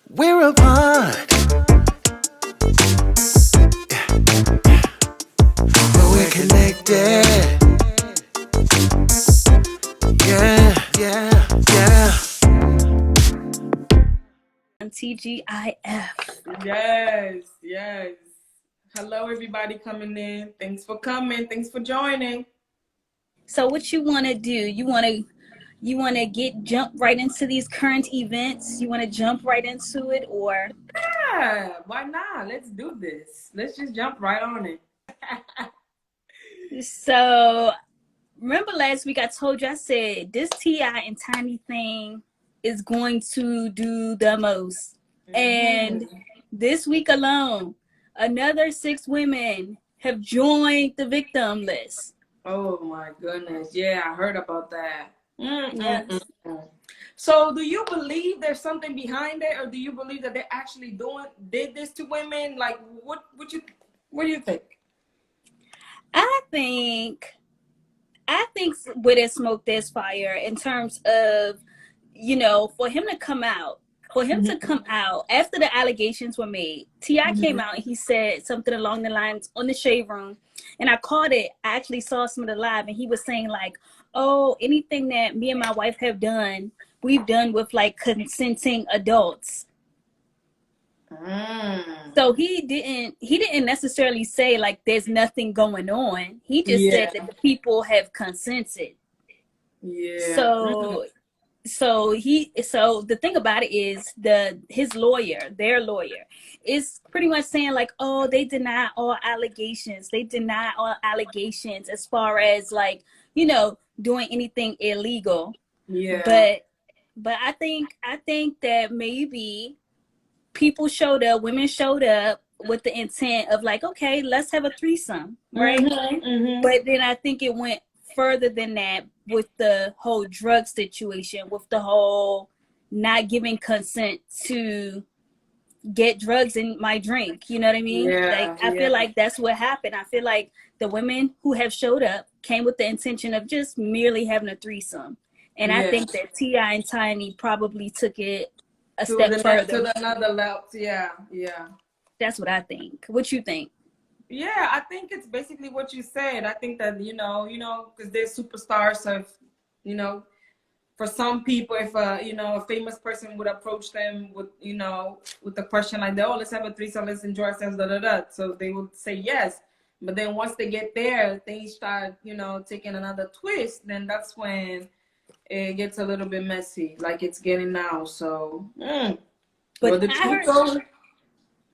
We're apart, but we're connected. Yeah, yeah, yeah. TGIF. Yes, yes. Hello, everybody coming in. Thanks for coming. Thanks for joining. So what you want to do? You want to jump right into these current events? You want to jump right into it, or Yeah, why not? Let's do this. Let's just jump right on it. so? Remember last week I told you, I said this T.I. and Tiny thing is going to do the most, and this week alone, another 6 women have joined the victim list. Oh my goodness. Yeah, I heard about that. Yes. So do you believe there's something behind it, or do you believe that they actually did this to women? Like what do you think? I think where there's smoke, there's fire in terms of, for him to come out. For him to come out after the allegations were made, T.I. came out and he said something along the lines on the Shade Room, and I caught it. I actually saw some of the live, and he was saying like, "Oh, anything that me and my wife have done, we've done with like consenting adults." So he didn't necessarily say like there's nothing going on. He just said that the people have consented. Yeah. So the thing about it is their lawyer is pretty much saying like, oh, they deny all allegations. They deny all allegations as far as like, doing anything illegal. Yeah. But I think that maybe women showed up with the intent of like, okay, let's have a threesome, right? But then I think it went further than that with the whole drug situation, with the whole not giving consent to get drugs in my drink. You know what I mean? I feel like that's what happened. I feel like the women who have showed up came with the intention of just merely having a threesome. And I think that T.I. and Tiny probably took it a step further. To another level. Yeah. That's what I think. What you think? Yeah, I think it's basically what you said. I think that, because they're superstars. So, for some people, if a famous person would approach them with, with the question like, oh, let's have a threesome, let's enjoy ourselves, da da da. So they would say yes. But then once they get there, things start, taking another twist. Then that's when it gets a little bit messy, like it's getting now. So, but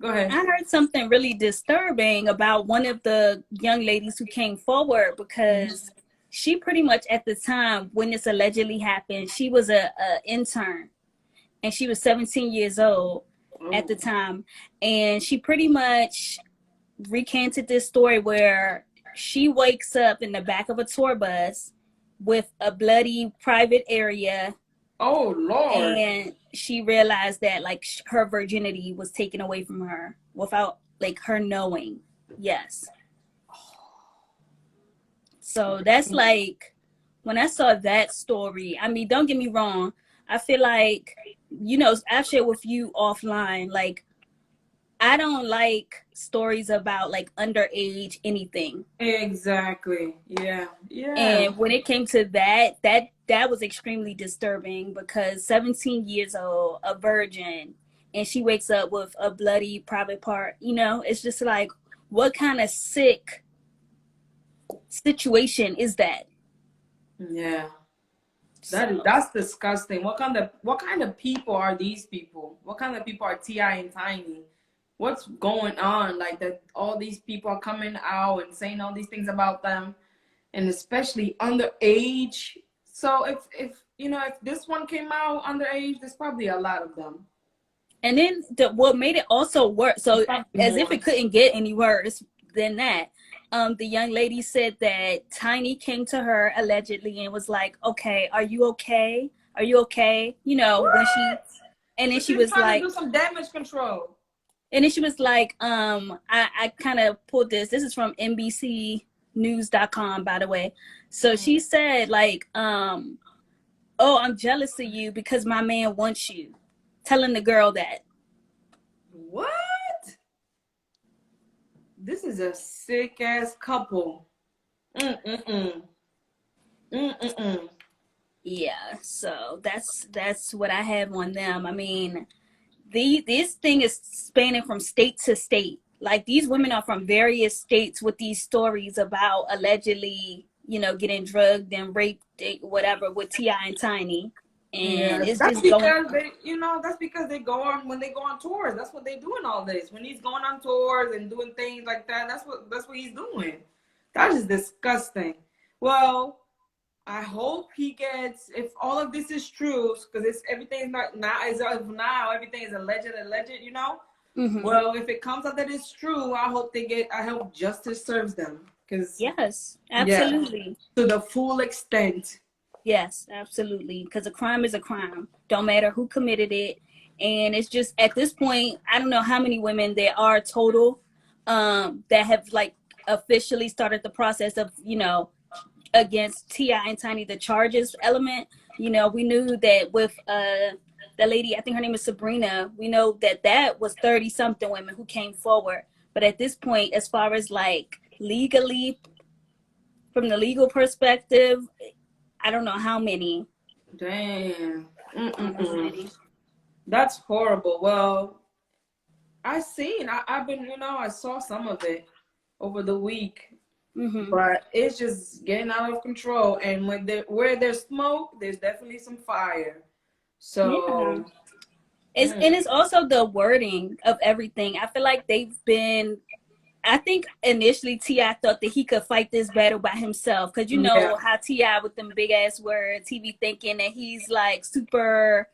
Go ahead. I heard something really disturbing about one of the young ladies who came forward, because she pretty much at the time when this allegedly happened, she was a intern, and she was 17 years old at the time. And she pretty much recanted this story where she wakes up in the back of a tour bus with a bloody private area. Oh, Lord. And she realized that like her virginity was taken away from her without like her knowing. Yes. So that's like, when I saw that story, I mean, don't get me wrong, I feel like, I've shared with you offline, like, I don't like stories about like underage anything. Exactly. Yeah. And when it came to that was extremely disturbing, because 17 years old, a virgin, and she wakes up with a bloody private part. It's just like, what kind of sick situation is that? Yeah. That's disgusting. What kind of people are these people? What kind of people are T.I. and Tiny? What's going on? Like that all these people are coming out and saying all these things about them, and especially underage. So if this one came out underage, there's probably a lot of them. And then what made it also worse, so as if it couldn't get any worse than that, the young lady said that Tiny came to her allegedly and was like, okay, are you okay? Are you okay? When she was like, to do some damage control. And then she was like, I kind of pulled this. This is from NBCnews.com, by the way. So she said like, oh, I'm jealous of you because my man wants you. Telling the girl that. What? This is a sick ass couple. Mm-mm-mm. Mm-mm-mm. Yeah, so that's what I have on them. I mean, this thing is spanning from state to state. Like these women are from various states with these stories about allegedly, getting drugged and raped, whatever, with Ti and Tiny, and Yeah, it's that's just going. because that's because they go on when they go on tours. That's what they do in all this. When he's going on tours and doing things like that, that's what he's doing. That is disgusting. Well, I hope he gets, if all of this is true, because it's everything is not now as of now, everything is alleged, Mm-hmm. Well, if it comes out that it's true, I hope justice serves them. Because Yes, yeah, absolutely. to the full extent. Yes, absolutely. Because a crime is a crime. Don't matter who committed it. And it's just at this point, I don't know how many women there are total that have like officially started the process of, against Ti and Tiny, the charges element. We knew that with the lady, I think her name is Sabrina, we know that was 30 something women who came forward. But at this point, as far as like legally, from the legal perspective, I don't know how many. Damn. I don't know how many. That's horrible. Well, I've been, I saw some of it over the week, Mm-hmm. but it's just getting out of control. And where there's smoke, there's definitely some fire. Yeah. So, And it's also the wording of everything. I feel like I think initially T.I. thought that he could fight this battle by himself. Because you yeah. know how T.I. with them big ass words, he be thinking that he's like super,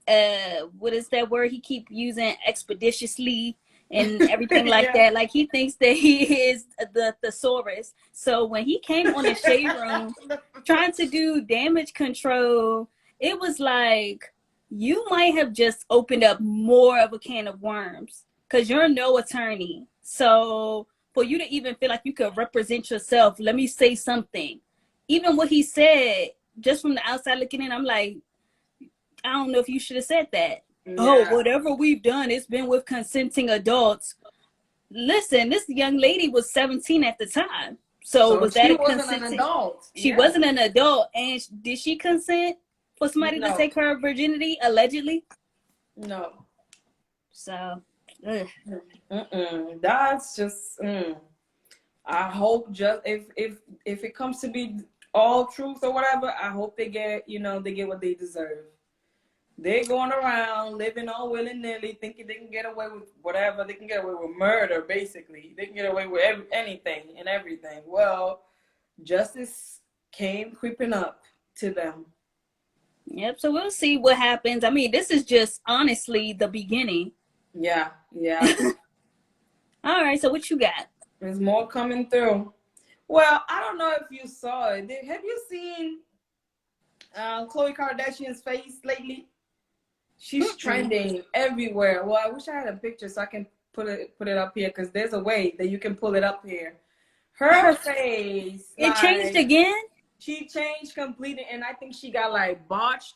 what is that word he keep using? Expeditiously and everything like Yeah. that. Like he thinks that he is the thesaurus. So when he came on the shade room trying to do damage control, it was like, you might have just opened up more of a can of worms because you're no attorney. So for you to even feel like you could represent yourself, let me say something. Even what he said, just from the outside looking in, I'm like, I don't know if you should have said that. Oh, Yeah. whatever we've done, it's been with consenting adults. Listen, this young lady was 17 at the time. So was that She a wasn't an consenting? adult. She Yeah. wasn't an adult. And did she consent for somebody to No. take her virginity, allegedly? No. So, ugh. That's just. I hope just if it comes to be all truth or whatever, I hope they get what they deserve. They're going around living all willy-nilly, thinking they can get away with whatever. They can get away with murder, basically. They can get away with anything and everything. Well, justice came creeping up to them. Yep. So we'll see what happens. I mean, this is just honestly the beginning. Yeah. All right. So what you got? There's more coming through. Well, I don't know if you saw it. Have you seen Khloe Kardashian's face lately? She's trending everywhere. Well, I wish I had a picture so I can put it up here because there's a way that you can pull it up here. Her face. It changed again? She changed completely, and I think she got like botched.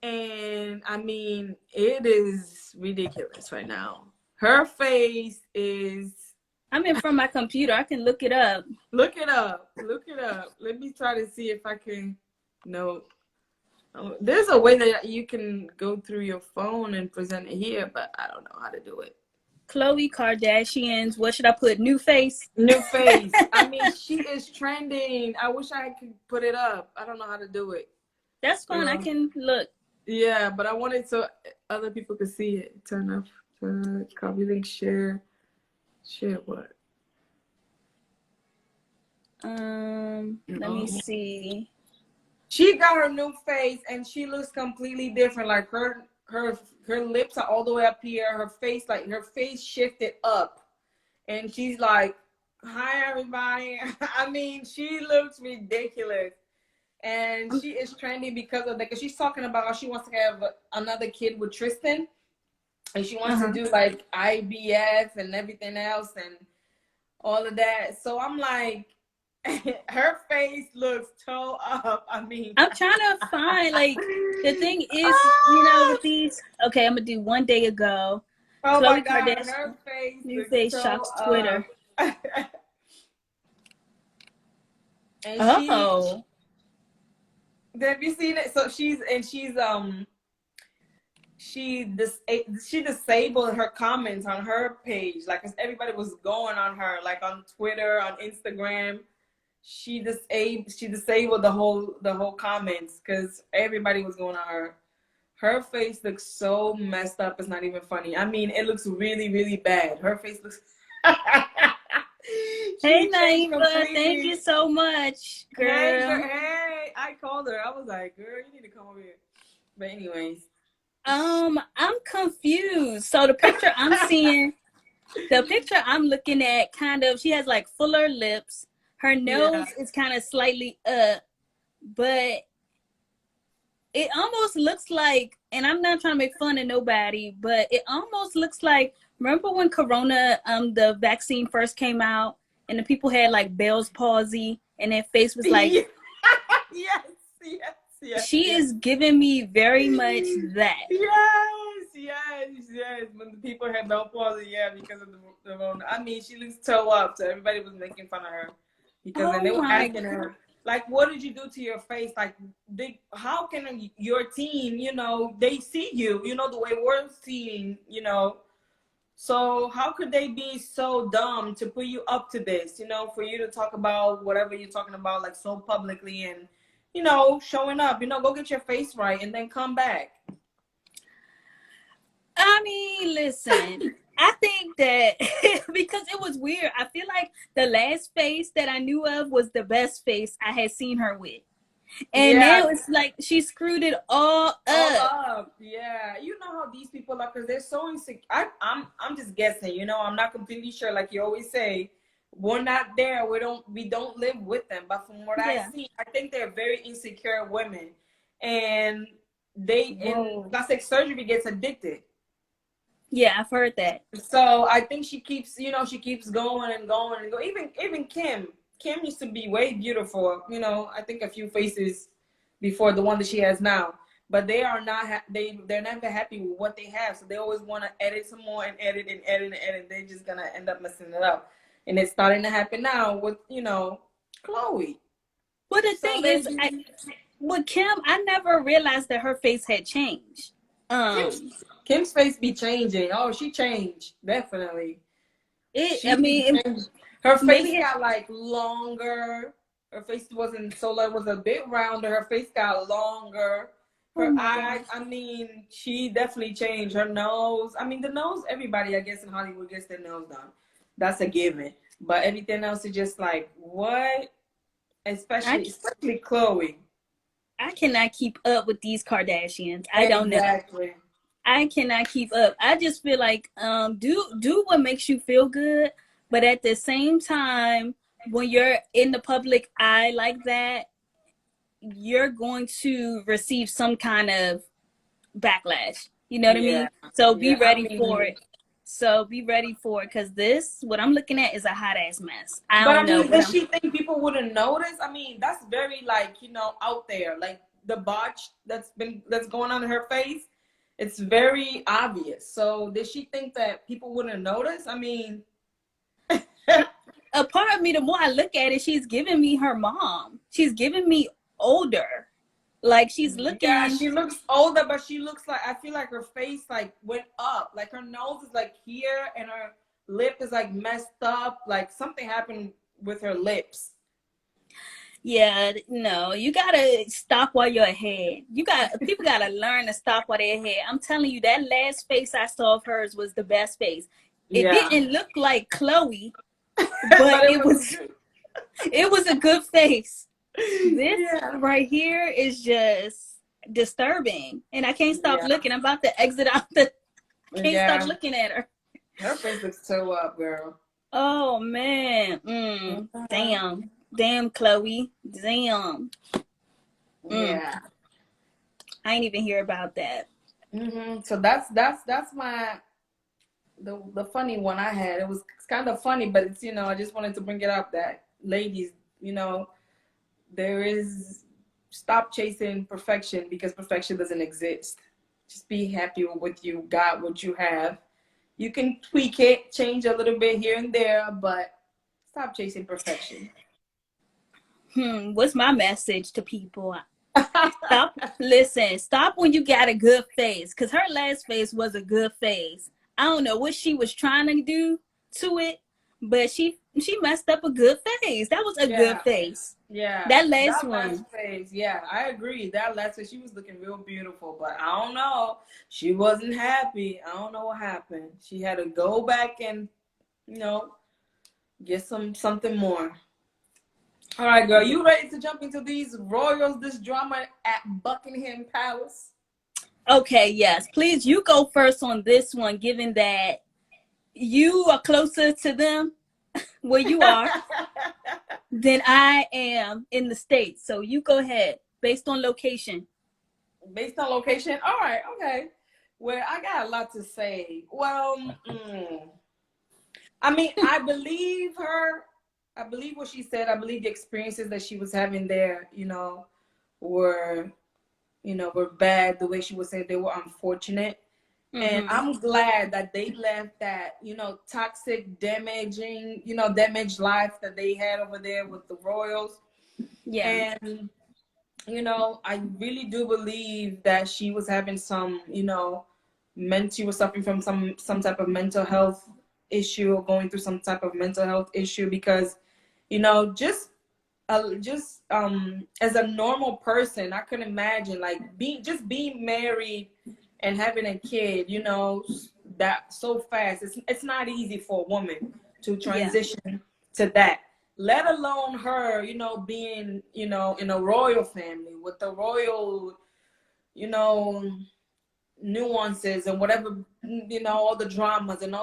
And I mean, it is ridiculous right now. Her face is. I'm in front of my computer. I can look it up. Look it up. Let me try to see if I can. No. There's a way that you can go through your phone and present it here, but I don't know how to do it. Khloe Kardashian's, what should I put? New face? New face. I mean, she is trending. I wish I could put it up. I don't know how to do it. That's fine. I can look. Yeah, but I wanted so other people could see it. Turn off. Copy link. Share. Share what? Let me see. She got her new face and she looks completely different. Like her lips are all the way up here. Her face shifted up. And she's like, hi everybody. I mean, she looks ridiculous. And she is trending because of that. Because she's talking about how she wants to have another kid with Tristan. And she wants to do like IVF and everything else and all of that. So I'm like, her face looks toe up. I mean, I'm trying to find, like, the thing is, you know, with these, okay, I'm gonna do one day ago. oh my Khloe God, Kardashian, her face new looks face toe shocks up. Twitter. And Oh. have you seen it? So she's she disabled her comments on her page, like, 'cause everybody was going on her, like on Twitter, on Instagram. She disabled the whole comments because everybody was going on her. Her face looks so messed up. It's not even funny. I mean, it looks really, really bad. Her face looks. Hey, She changed Naiva, thank you completely. so much, Hey, girl, girl. hey! I called her. I was like, "Girl, you need to come over here." But anyways, I'm confused. So the picture I'm seeing, the picture I'm looking at, kind of, she has like fuller lips. Her yeah. nose is kind of slightly up, but it almost looks like, and I'm not trying to make fun of nobody, but it almost looks like, remember when Corona, the vaccine first came out, and the people had like Bell's palsy, and their face was like, yes, yes, yes, she yes. is giving me very much that. Yes. When the people had no palsy, yeah, because of the Rona. I mean, she looks toe up, so everybody was making fun of her because then Oh they were my asking her, like, "What did you do to your face? Like, how can your team, they see you, the way we're seeing, So how could they be so dumb to put you up to this, for you to talk about whatever you're talking about, like, so publicly and, showing up, go get your face right and then come back." I mean, listen, I think that because it was weird, I feel like the last face that I knew of was the best face I had seen her with. And Yeah, now it's like she screwed it all all up. up. Yeah, you know how these people are, because they're so insecure. I'm just guessing. I'm not completely sure. Like you always say, we're not there. We don't live with them. But from what I Yeah. see, I think they're very insecure women, and Whoa. plastic surgery gets addicted. Yeah, I've heard that. So I think she keeps going and going and going. Even Kim used to be way beautiful. I think a few faces before the one that she has now. But they are not. They're never happy with what they have. So they always want to edit some more and edit and edit and edit. They're just gonna end up messing it up. And it's starting to happen now with Khloe. But the So thing is, with Kim, I never realized that her face had changed. Kim's face be changing. Oh, she changed definitely. I mean, Her face maybe got like longer. Her face wasn't so low, it was a bit rounder. Her face got longer. oh Her my eyes, God. I mean, she definitely changed. Her nose, I mean, the nose, everybody, I guess, in Hollywood gets their nose done. That's a given. But everything else is just like, what? Especially Khloe. I cannot keep up with these Kardashians. I don't know. Exactly. I cannot keep up. I just feel like do what makes you feel good, but at the same time, when you're in the public eye like that, you're going to receive some kind of backlash. You know what I Yeah. mean? So be Yeah. I ready for mean, it. So be ready for it, because what I'm looking at is a hot ass mess. I but don't I know, mean, but does she think people wouldn't notice? I mean, that's very, like, out there. Like the botch that's going on in her face, it's very obvious. So does she think that people wouldn't notice? I mean, a part of me, the more I look at it, she's giving me her mom. She's giving me older. Like she's yeah, looking. she looks older, but she looks like, I feel like her face like went up. Like her nose is like here and her lip is like messed up. Like something happened with her lips. Yeah, no, you gotta stop while you're ahead. People gotta learn to stop while they're ahead. I'm telling you, that last face I saw of hers was the best face. It Yeah. didn't look like Khloe, But but it was it was a good face. This yeah. right here is just disturbing, and I can't stop Yeah. looking. I'm about to exit out the. Can't stop Yeah. looking at her. Her face looks so up, girl. Oh man, damn, Khloe, damn. Yeah. I ain't even hear about that. So that's my the funny one I had. It's kind of funny, but it's I just wanted to bring it up that ladies, you know, there is, stop chasing perfection because perfection doesn't exist. Just be happy with what you got, what you have. You can tweak it, change a little bit here and there, but stop chasing perfection. What's my message to people? Stop. Listen, stop when you got a good face, because her last face was a good face. I don't know what she was trying to do to it, but she messed up a good face. That was a good face. Yeah, That last that one. last phase. Yeah, I agree. That last phase, she was looking real beautiful, but I don't know. She wasn't happy. I don't know what happened. She had to go back and, you know, get something more. All right, girl, you ready to jump into these royals, this drama at Buckingham Palace? Okay, yes. Please, you go first on this one, given that you are closer to them where you are than I am in the States. So you go ahead, based on location. Based on location? All right, okay. Well, I got a lot to say. Well, I mean, I believe her. I believe what she said. I believe the experiences that she was having there, were, were bad. The way she was saying they were unfortunate. And I'm glad that they left that, toxic, damaged life that they had over there with the royals. Yeah. And, I really do believe that she was having some, she was suffering from some type of mental health issue, or going through some type of mental health issue, because, just as a normal person, I couldn't imagine like being married and having a kid, that so fast. It's not easy for a woman to transition to that, let alone her, being, in a royal family with the royal, nuances and whatever, all the dramas and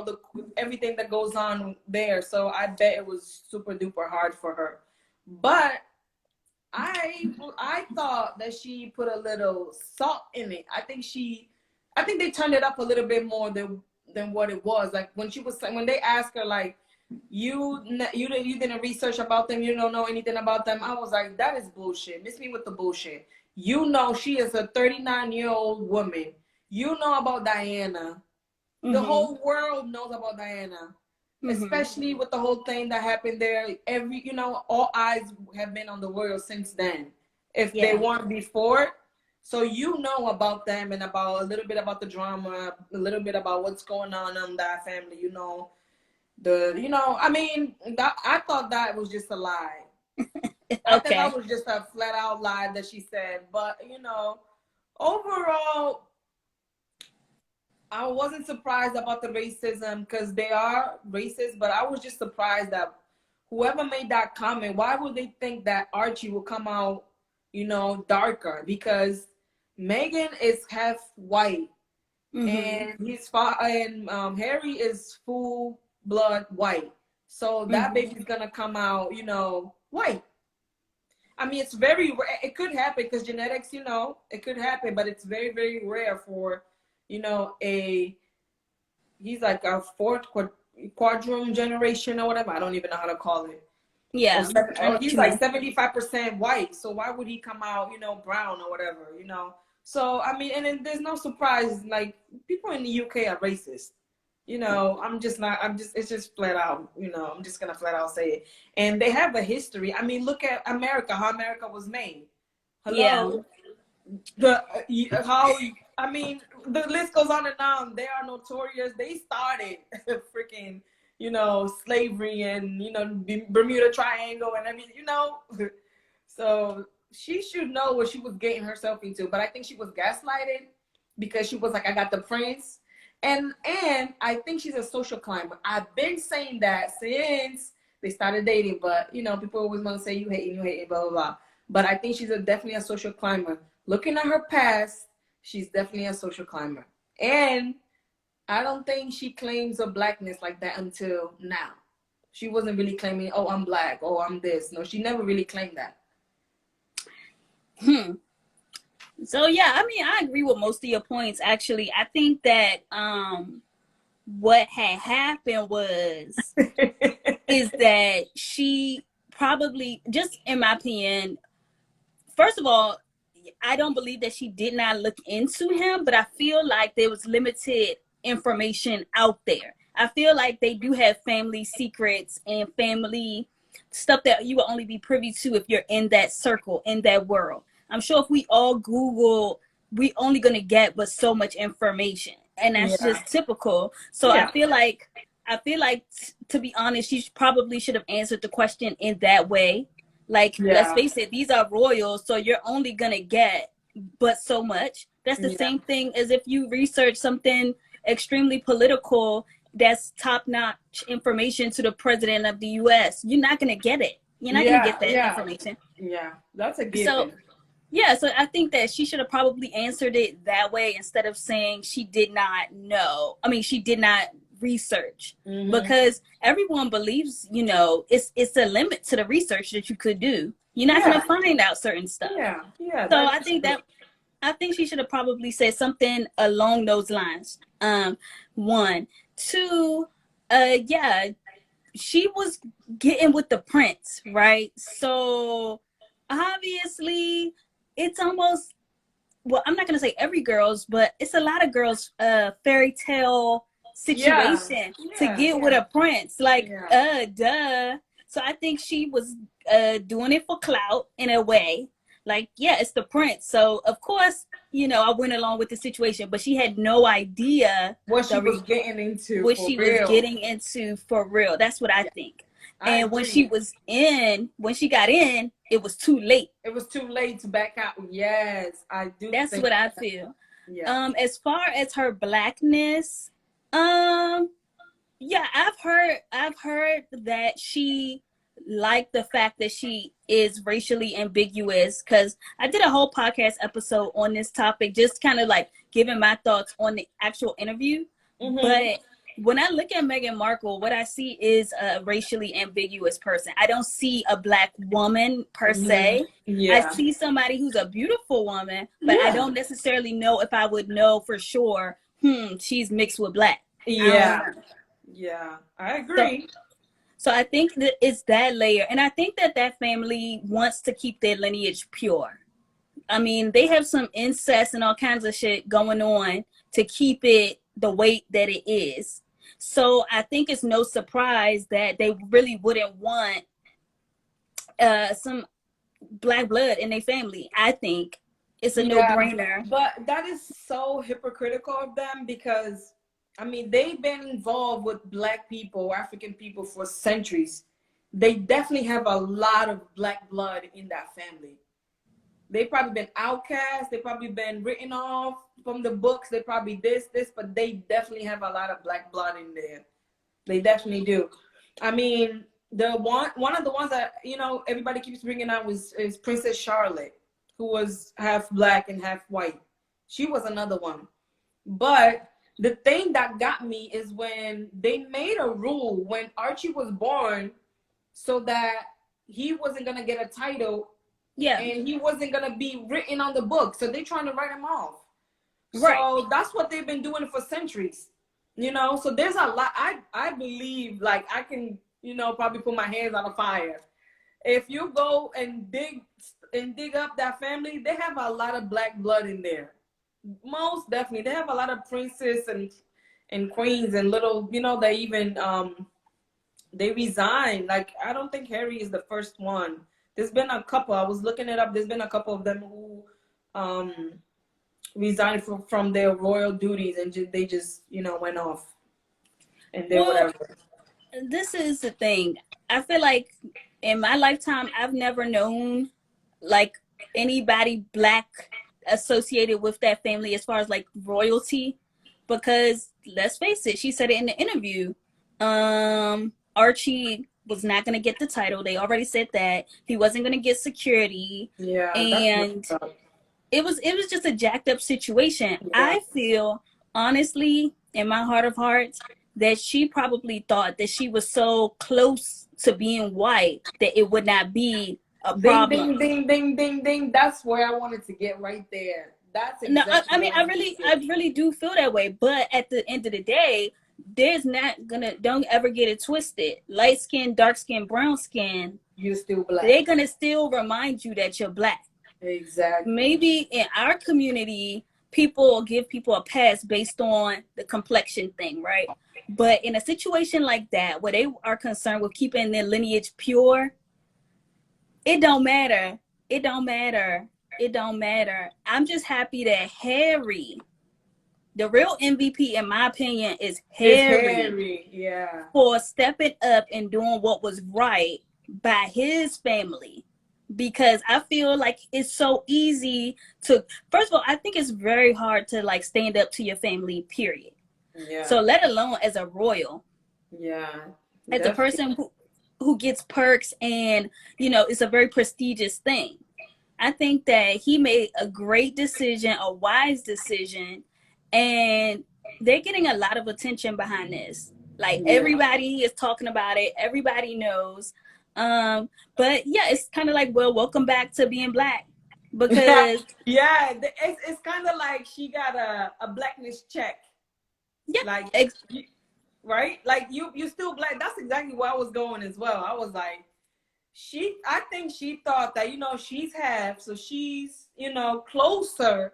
everything that goes on there. So I bet it was super duper hard for her. But I thought that she put a little salt in it. I think they turned it up a little bit more than what it was. Like when they asked her, like, you didn't research about them, you don't know anything about them. I was like, that is bullshit. Miss me with the bullshit. She is a 39-year-old woman. You know about Diana. The whole world knows about Diana. Especially with the whole thing that happened there. All eyes have been on the royals since then, if they weren't before. So about them and about a little bit about the drama, a little bit about what's going on in that family. I mean, I thought that was just a lie. I think that was just a flat out lie that she said. But overall, I wasn't surprised about the racism, because they are racist, but I was just surprised that whoever made that comment, why would they think that Archie will come out, darker? Because Meghan is half white, and Harry is full blood white. So that baby's gonna come out, white. I mean, it's very rare. It could happen because genetics, it could happen, but it's very, very rare for, he's like a fourth quadroon generation or whatever. I don't even know how to call it. Yeah. He's like 75% white. So why would he come out, brown or whatever, So, I mean, and then there's no surprise, like, people in the UK are racist. It's just flat out, I'm just going to flat out say it. And they have a history. I mean, look at America, how America was made. Hello? Yeah. The list goes on and on. They are notorious. They started freaking, slavery and, Bermuda Triangle and everything, So she should know what she was getting herself into. But I think she was gaslighted because she was like, I got the prince. And I think she's a social climber. I've been saying that since they started dating. But, people always want to say you hate, blah, blah, blah. But I think she's definitely a social climber. Looking at her past, she's definitely a social climber. And I don't think she claims a blackness like that until now. She wasn't really claiming, oh, I'm black, oh, I'm this. No, she never really claimed that. So yeah, I mean, I agree with most of your points. Actually, I think that what had happened is that she probably, just in my opinion, first of all, I don't believe that she did not look into him, but I feel like there was limited information out there. I feel like they do have family secrets and family stuff that you will only be privy to if you're in that circle, in that world. I'm sure if we all Google, we only gonna get but so much information, and that's just typical. So I feel like to be honest, she probably should have answered the question in that way. Like, let's face it, these are royals, so you're only gonna get but so much. That's the same thing as if you research something extremely political that's top-notch information to the president of the US. You're not gonna get it. You're not gonna get that information. Yeah, that's a given. So I think that she should have probably answered it that way instead of saying she did not know. I mean, she did not research, because everyone believes, you know, it's a limit to the research that you could do. You're not going to find out certain stuff. So I think she should have probably said something along those lines. One, two, she was getting with the prince, right? So obviously it's almost, well, I'm not going to say every girl's, but it's a lot of girls' fairy tale situation to get with a prince. Like, duh. So I think she was doing it for clout in a way. Like, yeah, it's the prince. So, of course, you know, I went along with the situation, but she had no idea what she was getting into. For real. That's what I think. And when she got in, it was too late. It was too late to back out. Yes, I do. That's what I feel. Yeah. As far as her blackness, I've heard that she liked the fact that she is racially ambiguous, because I did a whole podcast episode on this topic, just kind of like giving my thoughts on the actual interview. But when I look at Meghan Markle, what I see is a racially ambiguous person. I don't see a black woman per se. I see somebody who's a beautiful woman, but I don't necessarily know if I would know for sure, she's mixed with black. I agree. So I think that it's that layer. And I think that family wants to keep their lineage pure. I mean, they have some incest and all kinds of shit going on to keep it the weight that it is. So I think it's no surprise that they really wouldn't want some black blood in their family. I think it's a no-brainer. But that is so hypocritical of them, because I mean, they've been involved with black people, African people for centuries. They definitely have a lot of black blood in that family. They've probably been outcast. They've probably been written off from the books. They probably this, but they definitely have a lot of black blood in there. They definitely do. I mean, the one of the ones that, you know, everybody keeps bringing up is Princess Charlotte, who was half black and half white. She was another one. But the thing that got me is when they made a rule when Archie was born, so that he wasn't gonna get a title. And he wasn't gonna be written on the book, so they're trying to write him off. So that's what they've been doing for centuries, you know. So there's a lot. I believe, like, I can, you know, probably put my hands on a fire. If you go and dig up that family, they have a lot of black blood in there. Most definitely, they have a lot of princes and queens and little, you know. They even they resign. Like, I don't think Harry is the first one. There's been a couple. I was looking it up. There's been a couple of them who resigned from their royal duties, and they just, you know, went off and did whatever. This is the thing. I feel like in my lifetime, I've never known like anybody black associated with that family as far as like royalty, because let's face it, she said it in the interview. Archie was not going to get the title. They already said that he wasn't going to get security. And it was just a jacked up situation. I feel honestly, in my heart of hearts, that she probably thought that she was so close to being white that it would not be a problem. Ding, ding, ding, ding, ding. That's where I wanted to get right there. That's exactly I really do feel that way. But at the end of the day, there's not gonna, don't ever get it twisted. Light skin, dark skin, brown skin, You're still black. they're gonna still remind you that you're black. Exactly. Maybe in our community, people give people a pass based on the complexion thing, right? But in a situation like that, where they are concerned with keeping their lineage pure, it don't matter. It don't matter. It don't matter. I'm just happy that Harry, the real MVP in my opinion, is Harry. Yeah. For stepping up and doing what was right by his family. Because I feel like it's so easy to, first of all, I think it's very hard to like stand up to your family, period. Yeah. So let alone as a royal. Yeah. As a person who gets perks and, you know, it's a very prestigious thing. I think that he made a great decision, a wise decision, and they're getting a lot of attention behind this. Like everybody is talking about it. Everybody knows. But yeah, it's kind of like, well, welcome back to being black, because yeah, it's kind of like she got a blackness check. Yeah, like right, like you still black. That's exactly where I was going as well. I was like, I think she thought that, you know, she's half, so she's, you know, closer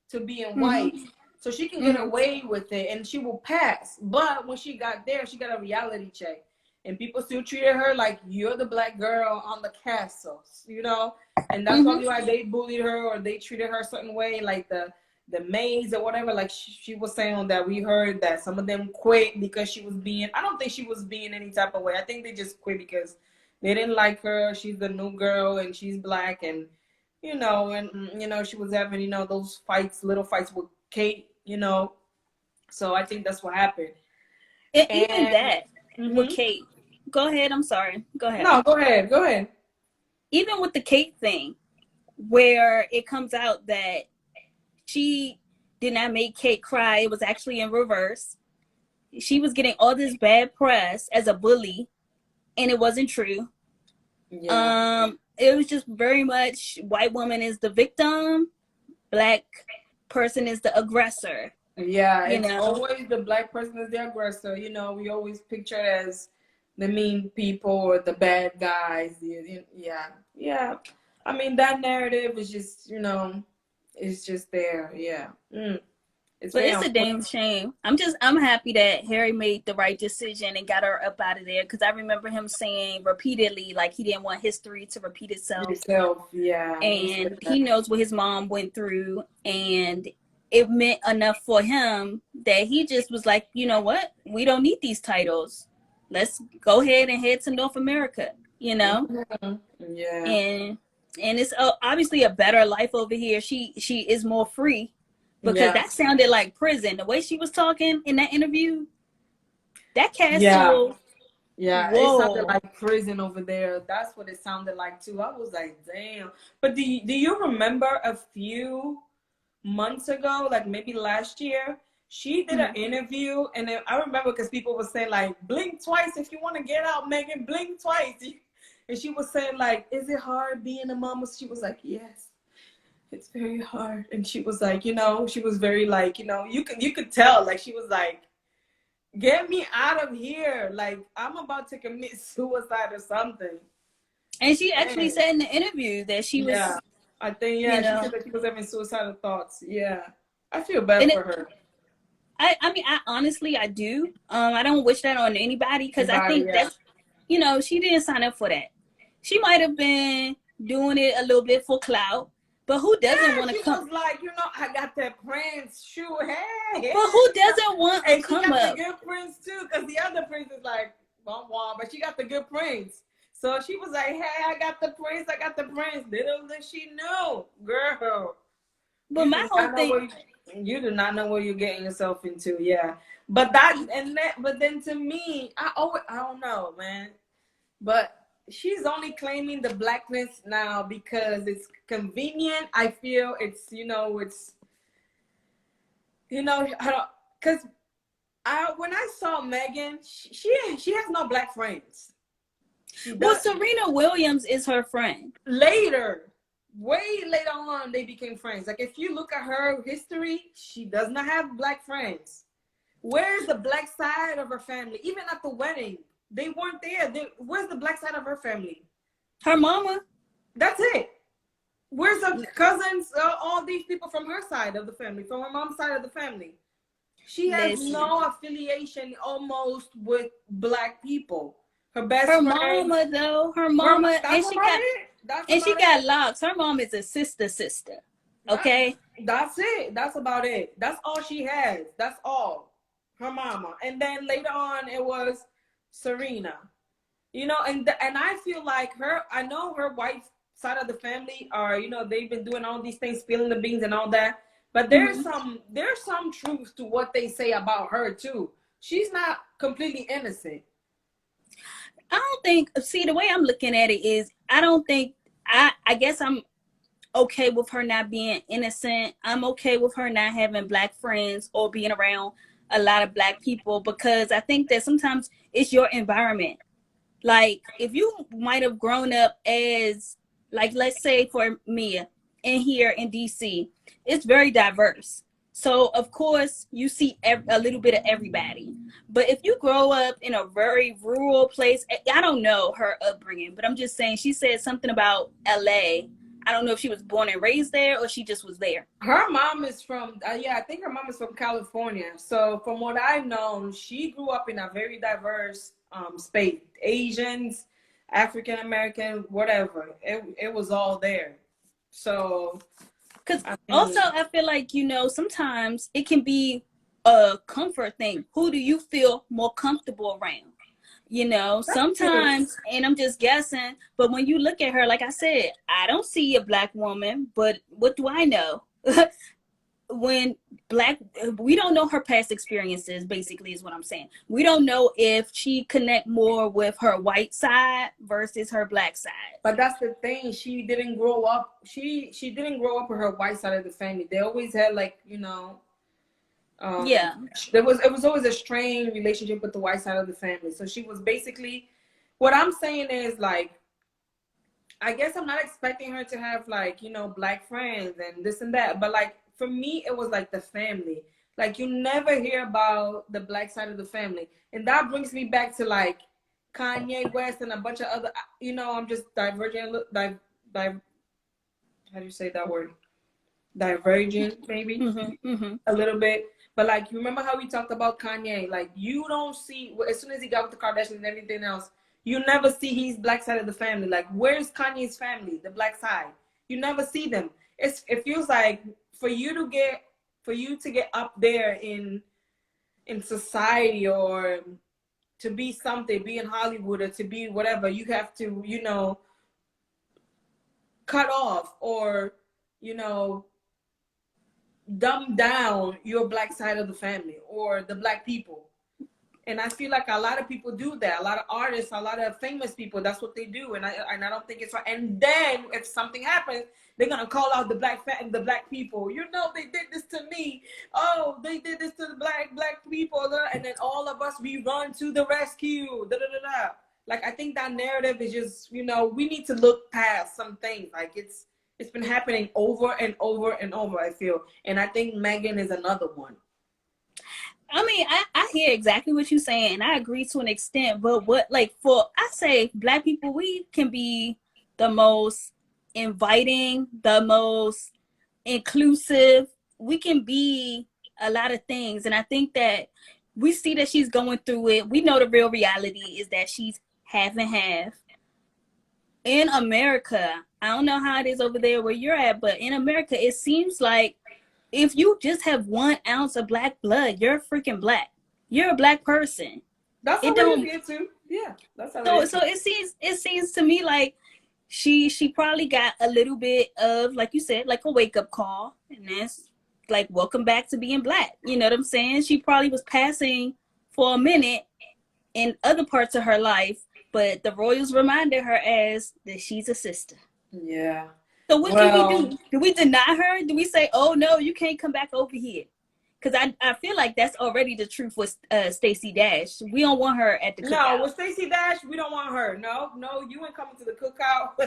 to being white, so she can get away with it and she will pass. But when she got there, she got a reality check. And people still treated her like, you're the black girl on the castle, you know? And that's probably why they bullied her, or they treated her a certain way, like the maids or whatever. Like she was saying that we heard that some of them quit because she was being, I don't think she was being any type of way. I think they just quit because they didn't like her. She's the new girl and she's black, and, you know, she was having, you know, those little fights with Kate, you know? So I think that's what happened. Even that with Kate. Go ahead. I'm sorry. Go ahead. No, go ahead. Even with the Kate thing, where it comes out that she did not make Kate cry, it was actually in reverse. She was getting all this bad press as a bully, and it wasn't true. Yeah. It was just very much white woman is the victim, black person is the aggressor. Yeah, it's always the black person is the aggressor. You know, we always picture it as the mean people or the bad guys. Yeah. I mean, that narrative is just, you know, it's just there. Yeah. It's a damn shame. I'm happy that Harry made the right decision and got her up out of there, because I remember him saying repeatedly, like, he didn't want history to repeat itself. Yeah. And he knows what his mom went through, and it meant enough for him that he just was like, you know what? We don't need these titles. Let's go ahead and head to North America, you know? Yeah. And it's obviously a better life over here. She is more free, because that sounded like prison. The way she was talking in that interview, that castle. Yeah, it sounded like prison over there. That's what it sounded like too. I was like, damn. But do you remember a few months ago, like maybe last year, she did an interview, and then I remember because people were saying like, blink twice if you want to get out, Megan, blink twice. And she was saying like, is it hard being a mama? She was like, yes, it's very hard. And she was like, you know, she was very like, you know, you could tell, like, she was like, get me out of here, like I'm about to commit suicide or something. And she actually said in the interview that she was, I think, she said that she was having suicidal thoughts. Yeah, I feel bad for her. I mean, I honestly, I do. I don't wish that on anybody, because I think that's, you know, she didn't sign up for that. She might have been doing it a little bit for clout, but who doesn't want to come? She was like, you know, I got that Prince shoe. Hey. But who doesn't want to come up? And she got the good Prince too, because the other Prince is like, but she got the good Prince. So she was like, hey, I got the Prince. Little did she know, girl. But my whole thing, you do not know what you're getting yourself into. Yeah. But then to me, I don't know, man. But she's only claiming the blackness now because it's convenient. I feel it's, you know, because when I saw Megan, she has no black friends. Well, Serena Williams is her friend. Way later on, they became friends. Like, if you look at her history, she does not have black friends. Where's the black side of her family? Even at the wedding, they weren't there. Where's the black side of her family? Her mama. That's it. Where's the cousins? All these people from her side of the family, from her mom's side of the family. She has no affiliation almost with black people. Her best her friend, mama though. Her mama, and she got locks. Her mom is a sister. Okay. That's it. That's about it. That's all she has. That's all. Her mama. And then later on, it was Serena. You know, and I feel like I know her white side of the family are, you know, they've been doing all these things, spilling the beans and all that. But there's some truth to what they say about her too. She's not completely innocent. I don't think, see, the way I'm looking at it is, I don't think, I guess I'm okay with her not being innocent. I'm okay with her not having black friends or being around a lot of black people, because I think that sometimes it's your environment. Like, if you might have grown up as, like, let's say for Mia, in here in DC, it's very diverse. So, of course, you see a little bit of everybody. But if you grow up in a very rural place, I don't know her upbringing, but I'm just saying, she said something about LA. I don't know if she was born and raised there or she just was there. Her mom is from, I think her mom is from California. So from what I've known, she grew up in a very diverse space. Asians, African American, whatever. It was all there. So, because also I feel like, you know, sometimes it can be a comfort thing. Who do you feel more comfortable around? You know, sometimes, and I'm just guessing, but when you look at her, like I said, I don't see a black woman, but what do I know? We don't know her past experiences, basically, is what I'm saying. We don't know if she connect more with her white side versus her black side. But that's the thing. She didn't grow up. She didn't grow up with her white side of the family. They always had, like, you know, it was always a strained relationship with the white side of the family. So she was basically, what I'm saying is, like, I guess I'm not expecting her to have, like, you know, black friends and this and that, but, like, for me, it was like the family. Like, you never hear about the black side of the family. And that brings me back to, like, Kanye West and a bunch of other, you know, I'm just diverging, how do you say that word? Divergent, maybe, a little bit. But, like, you remember how we talked about Kanye? Like, you don't see, as soon as he got with the Kardashians and everything else, you never see his black side of the family. Like, where's Kanye's family, the black side? You never see them. It feels like for you to get up there in society, or to be something, be in Hollywood, or to be whatever, you have to, you know, cut off, or, you know, dumb down your black side of the family or the black people. And I feel like a lot of people do that. A lot of artists, a lot of famous people, that's what they do. And I don't think it's right. And then if something happens, they're gonna call out the black people. You know, they did this to me. Oh, they did this to the black people. And then all of us, we run to the rescue. Da, da, da, da. Like, I think that narrative is just, you know, we need to look past some things. Like, it's been happening over and over and over, I feel. And I think Megan is another one. I mean, I hear exactly what you're saying, and I agree to an extent. But I say black people, we can be the most inviting, the most inclusive. We can be a lot of things. And I think that we see that she's going through it. We know the real reality is that she's half and half. In America, I don't know how it is over there where you're at, but in America, it seems like if you just have 1 ounce of black blood, you're freaking black. You're a black person. That's how it is too. Yeah, that's how it is. So it seems to me like she probably got a little bit of, like you said, like a wake up call, and that's like, welcome back to being black. You know what I'm saying? She probably was passing for a minute in other parts of her life, but the Royals reminded her as that she's a sister. Yeah. So what do we do? Do we deny her? Do we say, oh, no, you can't come back over here? Because I feel like that's already the truth with Stacey Dash. We don't want her at the cookout. No, with Stacey Dash, we don't want her. No, you ain't coming to the cookout.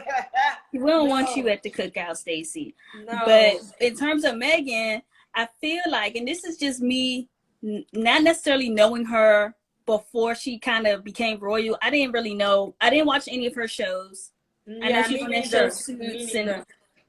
We don't want you at the cookout, Stacey. No. But in terms of Megan, I feel like, and this is just me not necessarily knowing her before she kind of became royal. I didn't really know. I didn't watch any of her shows. I know Yeah, she's me on that show neither. Me Suits and neither.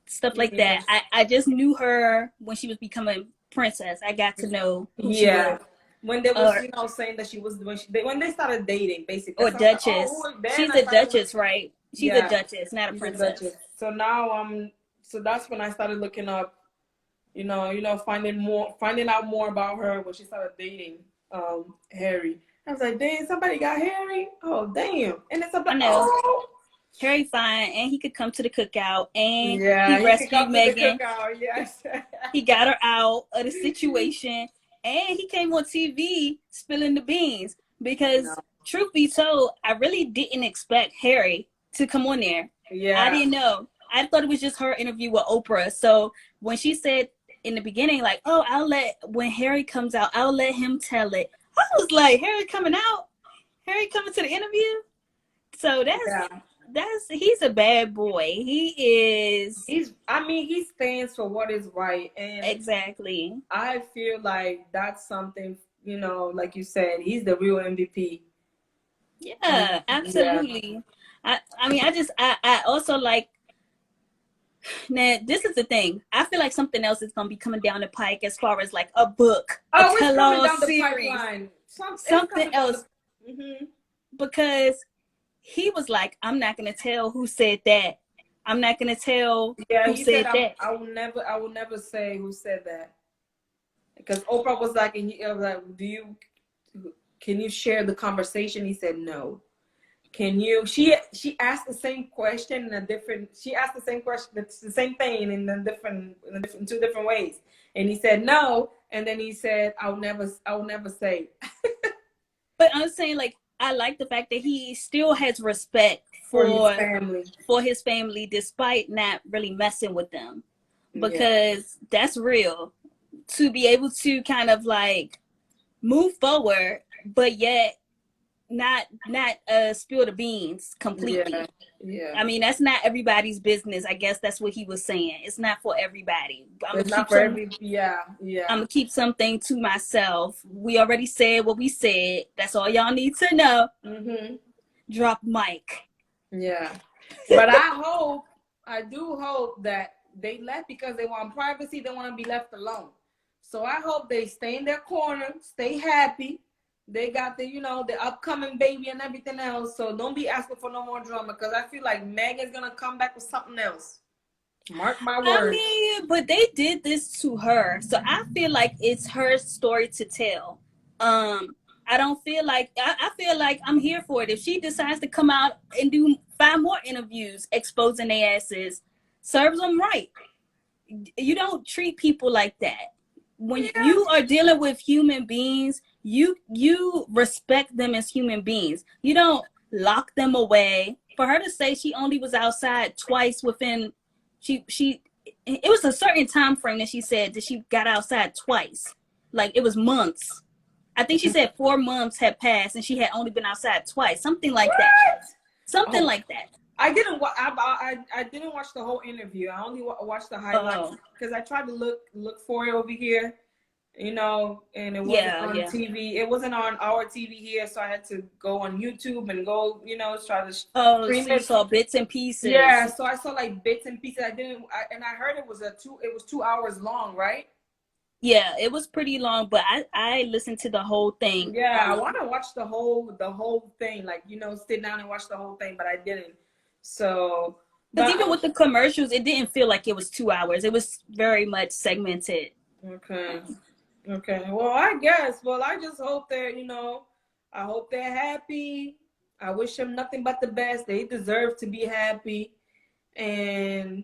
stuff Me like neither. that. I just knew her when she was becoming princess. I got to know who she Yeah. was. When they was, saying that she was when they started dating, basically. Or That's how I was like, Duchess. oh, then She's I a started Duchess, right? She's a yeah, Duchess, not a she's a princess. Duchess. So now so that's when I started looking up, finding out more about her when she started dating Harry. I was like, damn, somebody got Harry? Oh, damn. And it's I about, know. oh. Harry fine, and he could come to the cookout, and Yeah, he he could rescued come to the Megan. cookout, yes. He got her out of the situation, and he came on TV spilling the beans. Because, truth be told, I really didn't expect Harry to come on there. Yeah. I didn't know. I thought it was just her interview with Oprah. So when she said in the beginning, like, oh, when Harry comes out, I'll let him tell it. I was like, Harry coming out? Harry coming to the interview? So he's a bad boy. He stands for what is right. And exactly. I feel like that's something, like you said, he's the real MVP. Yeah, absolutely. Yeah. I also like, now this is the thing. I feel like something else is gonna be coming down the pike as far as like a book, a tell-all series, something else. Because he was like, I'm not gonna tell who said that. I'm not gonna tell who said that. I will never say who said that. Because Oprah was like, can you share the conversation? He said no. Can you? She asked the same question she asked the same question, the same thing in two different ways. And he said no. And then he said, I will never say. But I'm saying, like, I like the fact that he still has respect for his family, despite not really messing with them, because that's real. To be able to kind of like move forward, but yet not spill the beans completely. Yeah. I mean, that's not everybody's business. I guess that's what he was saying. It's not for everybody. I'm gonna keep something to myself. We already said what we said. That's all y'all need to know. Drop mic. Yeah. But I do hope that they left because they want privacy. They want to be left alone. So I hope they stay in their corner, stay happy. They got the upcoming baby and everything else. So don't be asking for no more drama, because I feel like Megan's gonna come back with something else. Mark my words. I mean, but they did this to her, so I feel like it's her story to tell. I don't feel like I feel like I'm here for it. If she decides to come out and do 5 more interviews exposing their asses, serves them right. You don't treat people like that. When you are dealing with human beings, you respect them as human beings. You don't lock them away. For her to say she only was outside twice within it was a certain time frame that she said that she got outside twice. Like, it was months. I think she said 4 months had passed and she had only been outside twice. Something like that. Something like that. I didn't watch the whole interview. I only watched the highlights because I tried to look for it over here, and it wasn't on TV. It wasn't on our TV here, so I had to go on YouTube and go, try to stream it. Saw bits and pieces. Yeah, so I saw like bits and pieces. I heard it was 2 hours long, right? Yeah, it was pretty long, but I listened to the whole thing. Yeah, I want to watch the whole thing, like, sit down and watch the whole thing, but I didn't. So, because even with the commercials, it didn't feel like it was 2 hours. It was very much segmented. Okay. Well, I guess. Well, I just hope I hope they're happy. I wish them nothing but the best. They deserve to be happy, and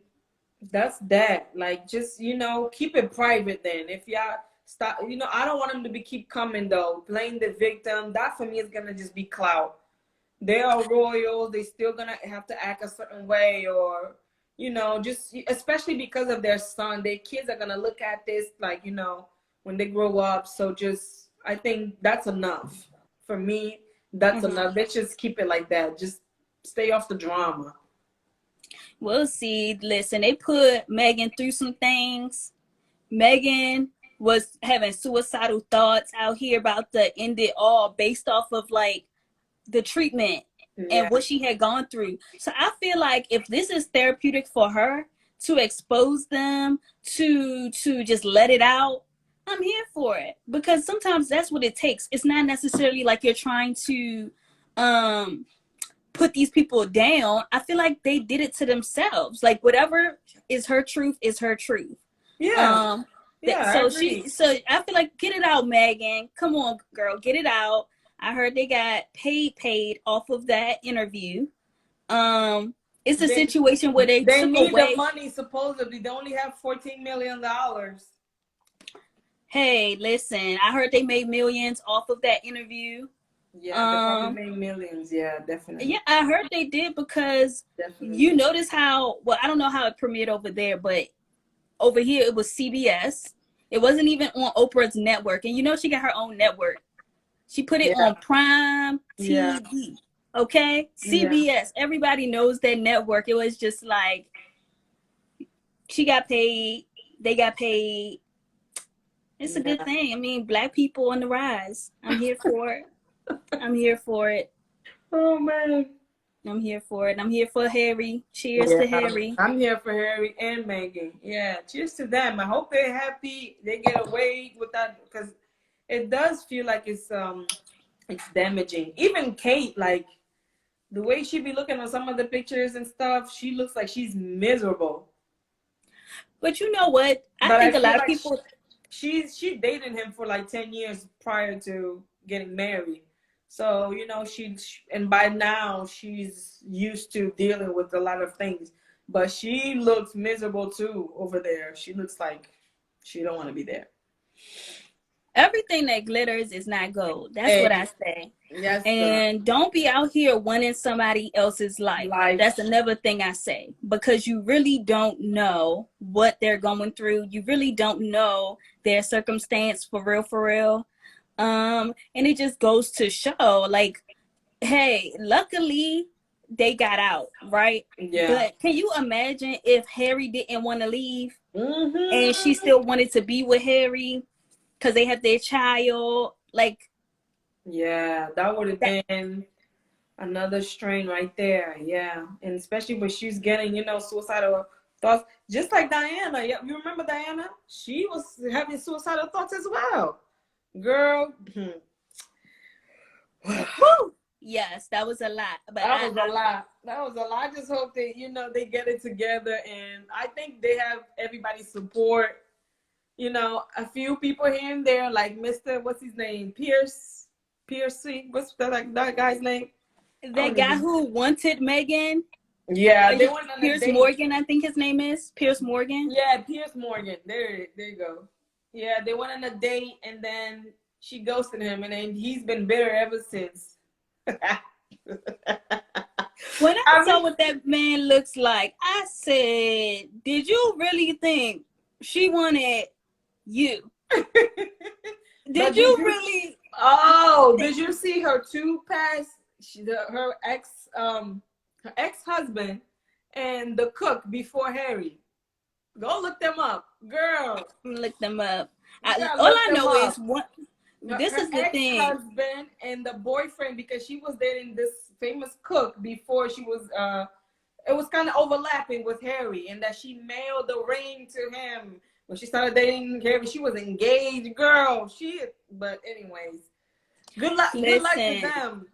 that's that. Like, just keep it private. Then, if y'all stop, I don't want them to keep coming though, playing the victim. That for me is gonna just be clout. They are royals. They still gonna have to act a certain way, or just especially because of their son. Their kids are gonna look at this like when they grow up. So I think that's enough for me. That's enough. Let's just keep it like that. Just stay off the drama. We'll see. Listen, they put Megan through some things. Megan was having suicidal thoughts out here about to end it all based off of like the treatment and what she had gone through. So I feel like if this is therapeutic for her to expose them, to just let it out, I'm here for it, because sometimes that's what it takes. It's not necessarily like you're trying to put these people down. I feel like they did it to themselves. Like whatever is her truth is her truth. Yeah. So I feel like, get it out, Megan. Come on, girl, get it out. I heard they got paid off of that interview. It's a situation where they took need away the money. Supposedly, they only have $14 million. Hey, listen, I heard they made millions off of that interview. Yeah, they probably made millions. Yeah, definitely. Yeah, I heard they did, because you notice how, well, I don't know how it premiered over there, but over here it was CBS. It wasn't even on Oprah's network. And you know she got her own network. She put it on Prime TV. Okay? CBS. Everybody knows that network. It was just like, she got paid. They got paid. It's a good thing. I mean, Black people on the rise. I'm here for it. I'm here for it. Oh, man. I'm here for it. I'm here for Harry. Cheers to Harry. I'm here for Harry and Meghan. Yeah, cheers to them. I hope they're happy. They get away with that, because it does feel like it's damaging. Even Kate, like the way she be looking on some of the pictures and stuff, she looks like she's miserable. But you know what? I think a lot of people. She dated him for like 10 years prior to getting married. So, you know, and by now she's used to dealing with a lot of things. But she looks miserable too over there. She looks like she don't want to be there. Everything that glitters is not gold. That's what I say. Yes. And don't be out here wanting somebody else's life. That's another thing I say. Because you really don't know what they're going through. You really don't know their circumstance for real. And it just goes to show, like, hey, luckily they got out, right? Yeah. But can you imagine if Harry didn't want to leave and she still wanted to be with Harry because they have their child? Like, yeah, that would have been another strain right there. Yeah. And especially when she's getting, you know, suicidal thoughts, just like Diana. You remember Diana? She was having suicidal thoughts as well. Girl. Yes, that was a lot. But that was a lot. I just hope that, you know, they get it together. And I think they have everybody's support. You know, a few people here and there, like Mr. What's his name? Piercy. What's that guy's name? That guy who wanted Meghan. Yeah, they went on Piers Morgan, I think his name is. Piers Morgan. Yeah, Piers Morgan. There you go. Yeah, they went on a date and then she ghosted him, and then he's been bitter ever since. When I saw what that man looks like, I said, did you really think she wanted you? Did you really? Oh, did you see her two-pass? Her ex-husband and the cook before Harry. Go look them up, girl. Look them up. All I know is what. This is the thing. Her ex-husband and the boyfriend, because she was dating this famous cook before she was. It was kind of overlapping with Harry, and that she mailed the ring to him when she started dating Harry. She was engaged, girl. But anyways, good luck. Good luck to them.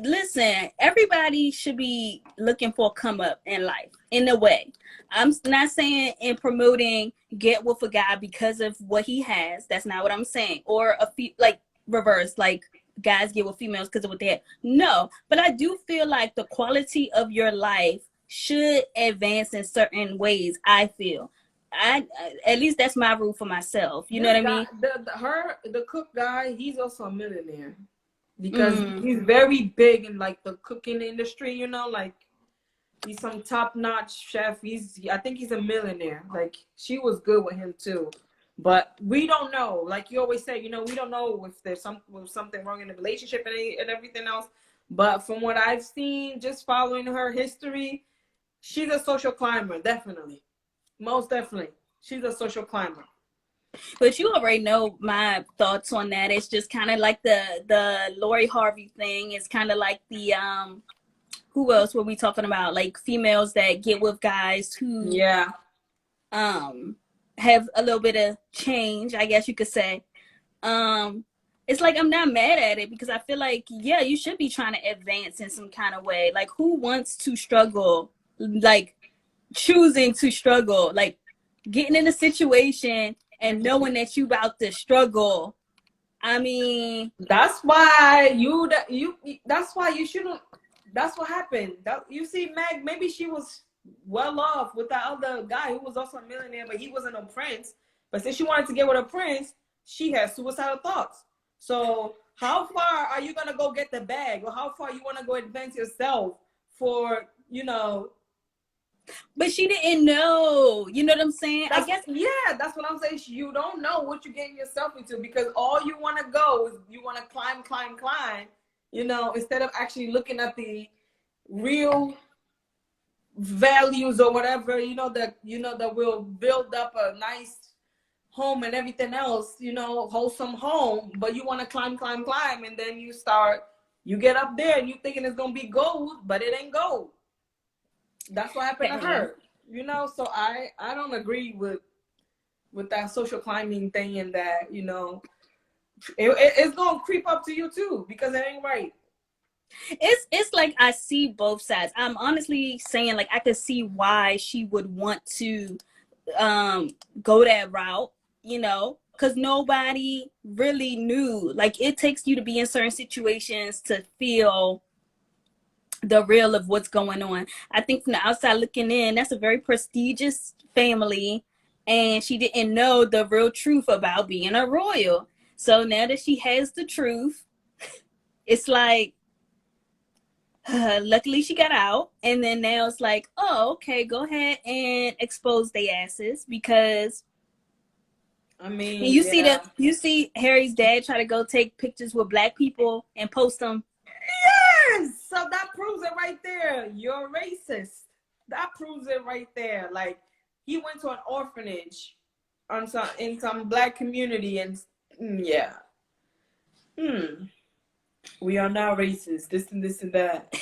Listen, everybody should be looking for a come up in life in a way. I'm not saying in promoting get with a guy because of what he has. That's not what I'm saying. Or like reverse, like guys get with females because of what they have. No, but I do feel like the quality of your life should advance in certain ways. I feel. At least that's my rule for myself. You know what I mean? The cook guy, he's also a millionaire. Because he's very big in like the cooking industry, you know, like he's some top-notch chef. I think he's a millionaire. Like she was good with him too, but we don't know. Like you always say, you know, we don't know if there's something wrong in the relationship and everything else. But from what I've seen, just following her history, she's a social climber, definitely, most definitely. She's a social climber. But you already know my thoughts on that. It's just kind of like the Lori Harvey thing. It's kind of like the who else were we talking about? Like females that get with guys who Yeah. have a little bit of change, I guess you could say. It's like I'm not mad at it because I feel like, yeah, you should be trying to advance in some kind of way. Like, who wants to struggle? Like, choosing to struggle, like getting in a situation and knowing that you about to struggle. I mean, That's why that's why you shouldn't. That's what happened. You see, Meg, maybe she was well off with that other guy who was also a millionaire, but he wasn't a prince. But since she wanted to get with a prince, she has suicidal thoughts. So how far are you gonna go get the bag, or how far you want to go advance yourself for, you know? but she didn't know. You know what I'm saying? I guess. Yeah, that's what I'm saying. You don't know what you're getting yourself into, because all you want to go is you want to climb, you know, instead of actually looking at the real values or whatever, that will build up a nice home and everything else, wholesome home. But you want to climb, and then you get up there and you thinking it's gonna be gold, but it ain't gold. That's what happened to her, So I don't agree with that social climbing thing, and that, it's gonna creep up to you too, because it ain't right. It's like I see both sides. I'm honestly saying, like, I could see why she would want to go that route, because nobody really knew. Like, it takes you to be in certain situations to feel the real of what's going on. I think from the outside looking in, that's a very prestigious family, and she didn't know the real truth about being a royal. So now that she has the truth, it's like, luckily she got out, and then now it's like, oh, okay, go ahead and expose their asses, because I mean, you see Harry's dad try to go take pictures with black people and post them. Yes, so that proves it right there. You're racist. That proves it right there. Like, he went to an orphanage in some black community, and yeah. We are now racist. This and this and that.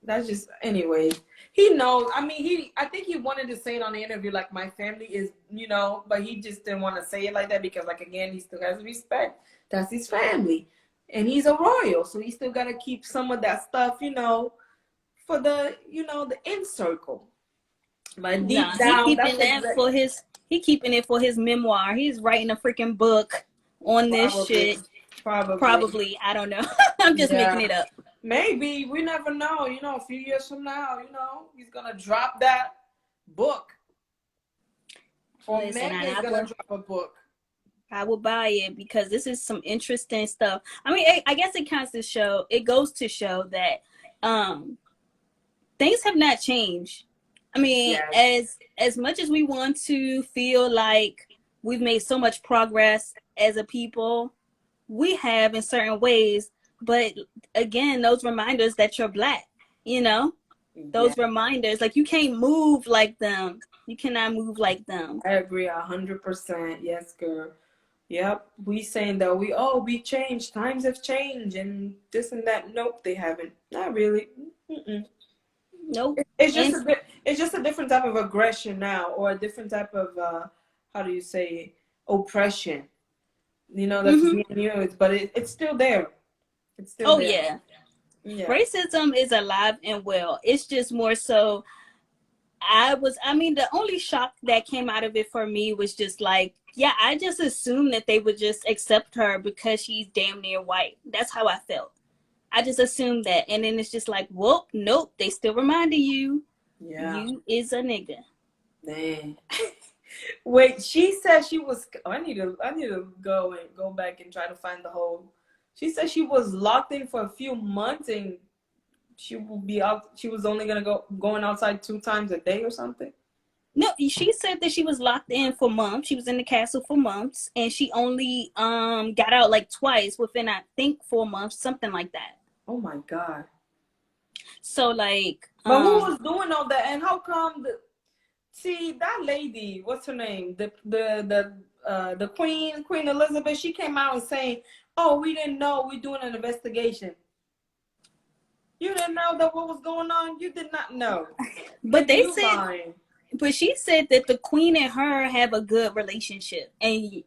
That's just, anyway. He knows. I mean, I think he wanted to say it on the interview, like, my family is, but he just didn't want to say it like that because, like, again, he still has respect. That's his family. And he's a royal, so he still got to keep some of that stuff, for the, the in circle. But deep down, he keeping it for his memoir. He's writing a freaking book on this shit. Probably. I don't know. I'm just making it up. Maybe. We never know. A few years from now, he's going to drop that book. Or Megan's going to drop a book. I will buy it, because this is some interesting stuff. I mean, I guess it goes to show that things have not changed. I mean, as much as we want to feel like we've made so much progress as a people, we have in certain ways. But again, those reminders that you're black, those reminders, like, you can't move like them. You cannot move like them. I agree 100%. Yes, girl. Yep, we saying that we changed, times have changed, and this and that. Nope, they haven't. Not really. Nope. It's just a different type of aggression now, or a different type of how do you say, oppression? That's being used, but it's still there. It's still there. Yeah. Racism is alive and well. It's just more so. The only shock that came out of it for me was just like, yeah, I just assumed that they would just accept her because she's damn near white. That's how I felt. I just assumed that. And then it's just like, well, nope, they still reminded you, you is a nigga. Man. Wait, she said she was, I need to go back and try to find the whole, she said she was locked in for a few months, and she will be out. She was only going outside 2 times a day or something. No, she said that she was locked in for months. She was in the castle for months, and she only got out like twice within, I think, 4 months, something like that. Oh my God. So, like, but who was doing all that, and how come See that lady, what's her name? The Queen Elizabeth. She came out and saying, "Oh, we didn't know. We're doing an investigation." You didn't know that what was going on. You did not know. But Maybe they you said, lying. but she said that the queen and her have a good relationship, and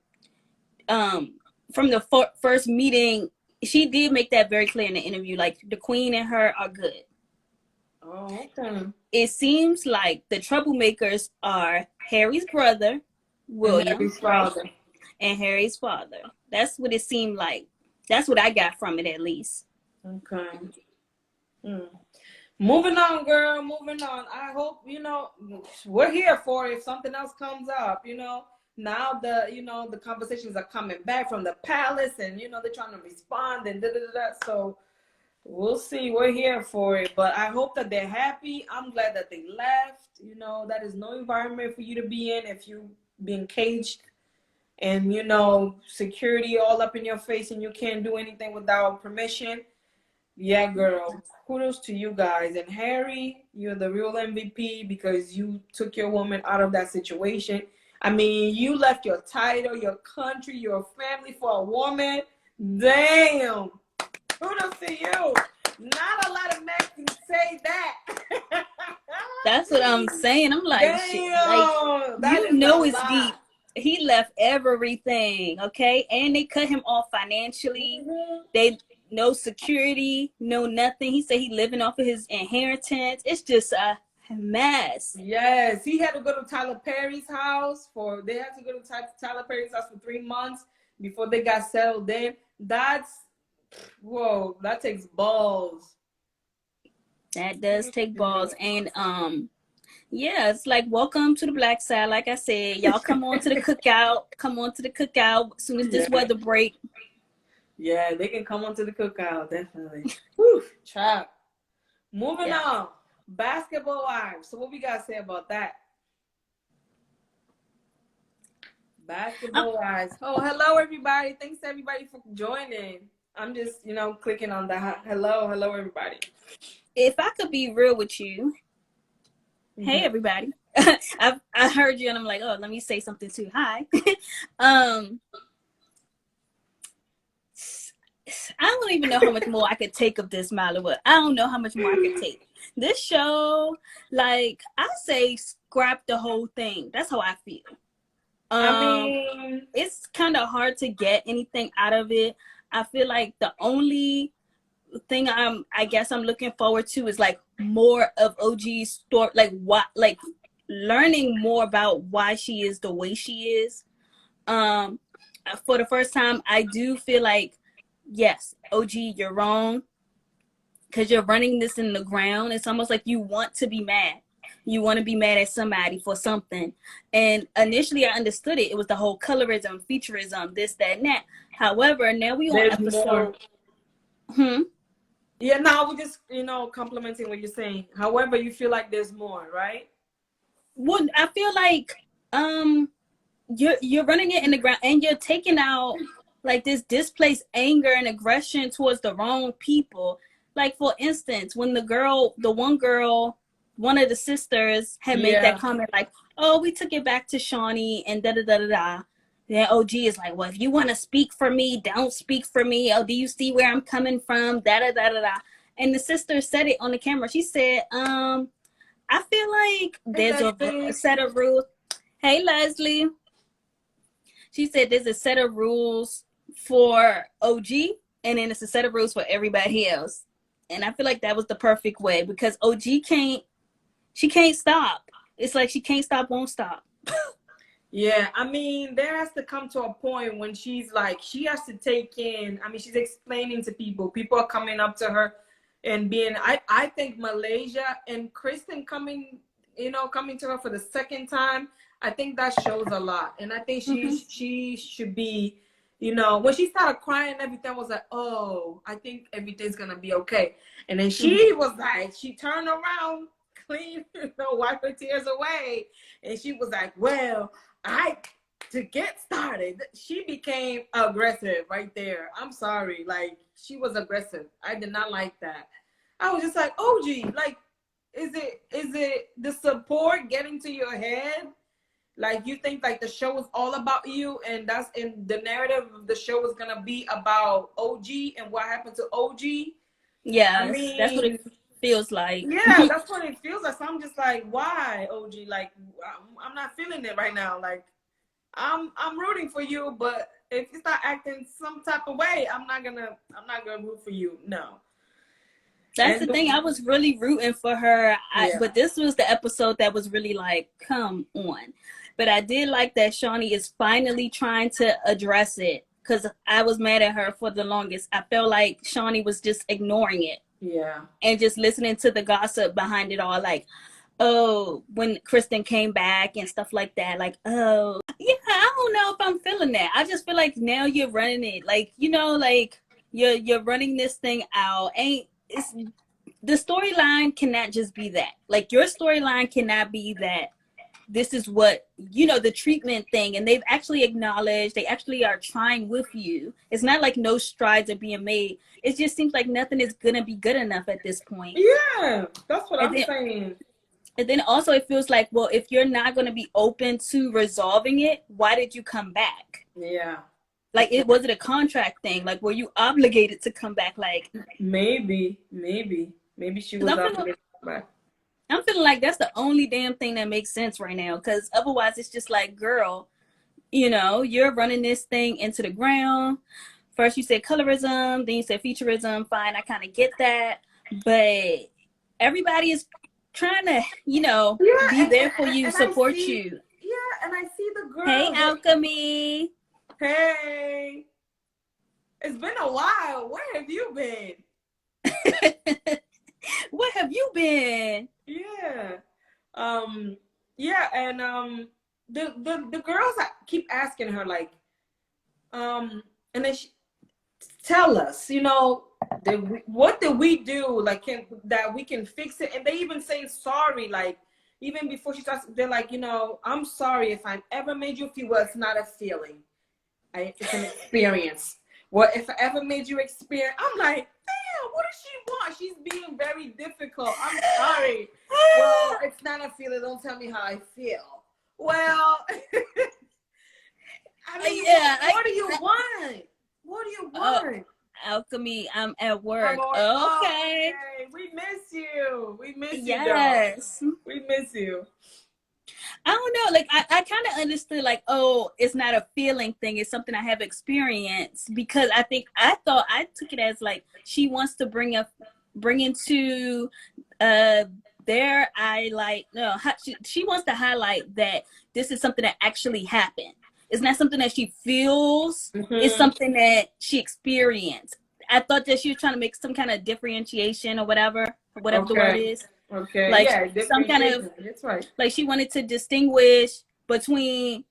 from the first meeting, she did make that very clear in the interview. Like the queen and her are good. Oh, okay. It seems like the troublemakers are Harry's brother, And William, Harry's right? father. And Harry's father. That's what it seemed like. That's what I got from it, at least. Okay. Moving on, girl. Moving on. I hope, we're here for it if something else comes up, Now the conversations are coming back from the palace and, they're trying to respond and da-da-da-da. So we'll see. We're here for it. But I hope that they're happy. I'm glad that they left. That is no environment for you to be in if you're being caged and, security all up in your face and you can't do anything without permission. Yeah, girl. Kudos to you guys. And Harry, you're the real MVP because you took your woman out of that situation. I mean, you left your title, your country, your family for a woman. Damn. Kudos to you. Not a lot of men can say that. That's what I'm saying. I'm like, damn, shit. Like, it's deep. He left everything, okay? And they cut him off financially. They no security, no nothing. He said he living off of his inheritance. It's just a mess. Yes, he had to go to Tyler Perry's house they had to go to Tyler Perry's house for 3 months before they got settled in. That takes balls. That does take balls. And yeah, it's like welcome to the black side. Like I said, y'all come on to the cookout. Come on to the cookout as soon as this weather break. Yeah, they can come on to the cookout, definitely. Whew, trap. Moving on. Basketball wives. So what we gotta say about that? Basketball wives. Oh, hello everybody. Thanks everybody for joining. I'm just, clicking on the hello everybody. If I could be real with you, hey everybody. I heard you and I'm like, oh, let me say something too. Hi. I don't even know how much more I could take of this, Malibu. I don't know how much more I could take. This show, like, I say scrap the whole thing. That's how I feel. I mean, it's kind of hard to get anything out of it. I feel like the only thing I guess I'm looking forward to is like more of OG's story, like learning more about why she is the way she is. For the first time, I do feel like, yes, OG, you're wrong because you're running this in the ground. It's almost like you want to be mad. You want to be mad at somebody for something. And initially I understood it. It was the whole colorism, featureism, this, that, and that. However, now we on episode. Yeah, no, we're just, complimenting what you're saying. However, you feel like there's more, right? Well, I feel like you're running it in the ground and you're taking out like this displaced anger and aggression towards the wrong people. Like, for instance, when one of the sisters had made that comment like, oh, we took it back to Shawnee and da-da-da-da-da. Then OG is like, well, if you want to speak for me, don't speak for me. Oh, do you see where I'm coming from? Da-da-da-da-da. And the sister said it on the camera. She said, I feel like there's a set of rules. Hey, Leslie. She said there's a set of rules for OG, and then it's a set of rules for everybody else. And I feel like that was the perfect way because OG can't stop. It's like she can't stop, won't stop. Yeah, I mean, there has to come to a point when she's like, she has to take in, she's explaining to people. People are coming up to her and being, I think Malaysia and Kristen coming to her for the second time, I think that shows a lot. And I think she should be, when she started crying, everything was like, oh, I think everything's going to be okay. And then she was like, she turned around, clean, wipe her tears away. And she was like, well, to get started, she became aggressive right there. I'm sorry. Like, she was aggressive. I did not like that. I was just like, OG, like, Is it the support getting to your head? Like, you think like the show is all about you, and that's in the narrative of the show is gonna be about OG and what happened to OG. Yes, I mean, that's what it feels like. yeah, that's what it feels like. So I'm just like, why OG? Like, I'm not feeling it right now. Like, I'm rooting for you, but if you start acting some type of way, I'm not gonna root for you. No. That's the thing. I was really rooting for her, but this was the episode that was really like, come on. But I did like that Shawnee is finally trying to address it, because I was mad at her for the longest. I felt like Shawnee was just ignoring it. Yeah. And just listening to the gossip behind it all, like, oh, when Kristen came back and stuff like that, like, oh, yeah, I don't know if I'm feeling that. I just feel like now you're running it, like, you know, like you're running this thing out. It's the storyline cannot just be that. Like, your storyline cannot be that this is what, you know, the treatment thing, and they've actually acknowledged, they actually are trying with you. It's not like no strides are being made. It just seems like nothing is gonna be good enough at this point. Yeah, that's what I'm saying. And then also it feels like, well, if you're not going to be open to resolving it, why did you come back? Yeah. Like, was it a contract thing? Like, were you obligated to come back? Like, maybe she was obligated to come back. I'm feeling like that's the only damn thing that makes sense right now, because otherwise it's just like, girl, you know, you're running this thing into the ground. First you said colorism, then you said featureism. Fine, I kind of get that, but everybody is trying to, you know, be there for you, support you. Yeah, and I see the girl. Hey, Alchemy. Hey. It's been a while. Where have you been? What have you been? Yeah. Yeah, and the girls keep asking her, like, and then tell us, you know, what did we do, like, that we can fix it? And they even say sorry, like, even before she starts, they're like, you know, I'm sorry if I ever made you feel. Well, it's not a feeling, it's an experience. Well, if I ever made you experience, I'm like, damn, what does she want? She's being very difficult. I'm sorry. Well, it's not a feeling. Don't tell me how I feel. Well, I mean, yeah, what do you want? What do you want? Alchemy, I'm at work. Okay. We miss you. We miss you. Yes. We miss you. I don't know. Like, I kind of understood, like, oh, it's not a feeling thing. It's something I have experienced, because I took it as like she wants to bring into she wants to highlight that this is something that actually happened. It's not something that she feels. Mm-hmm. It's something that she experienced. I thought that she was trying to make some kind of differentiation or whatever the word is. Okay. Like, yeah, some kind of, that's right. Like, she wanted to distinguish between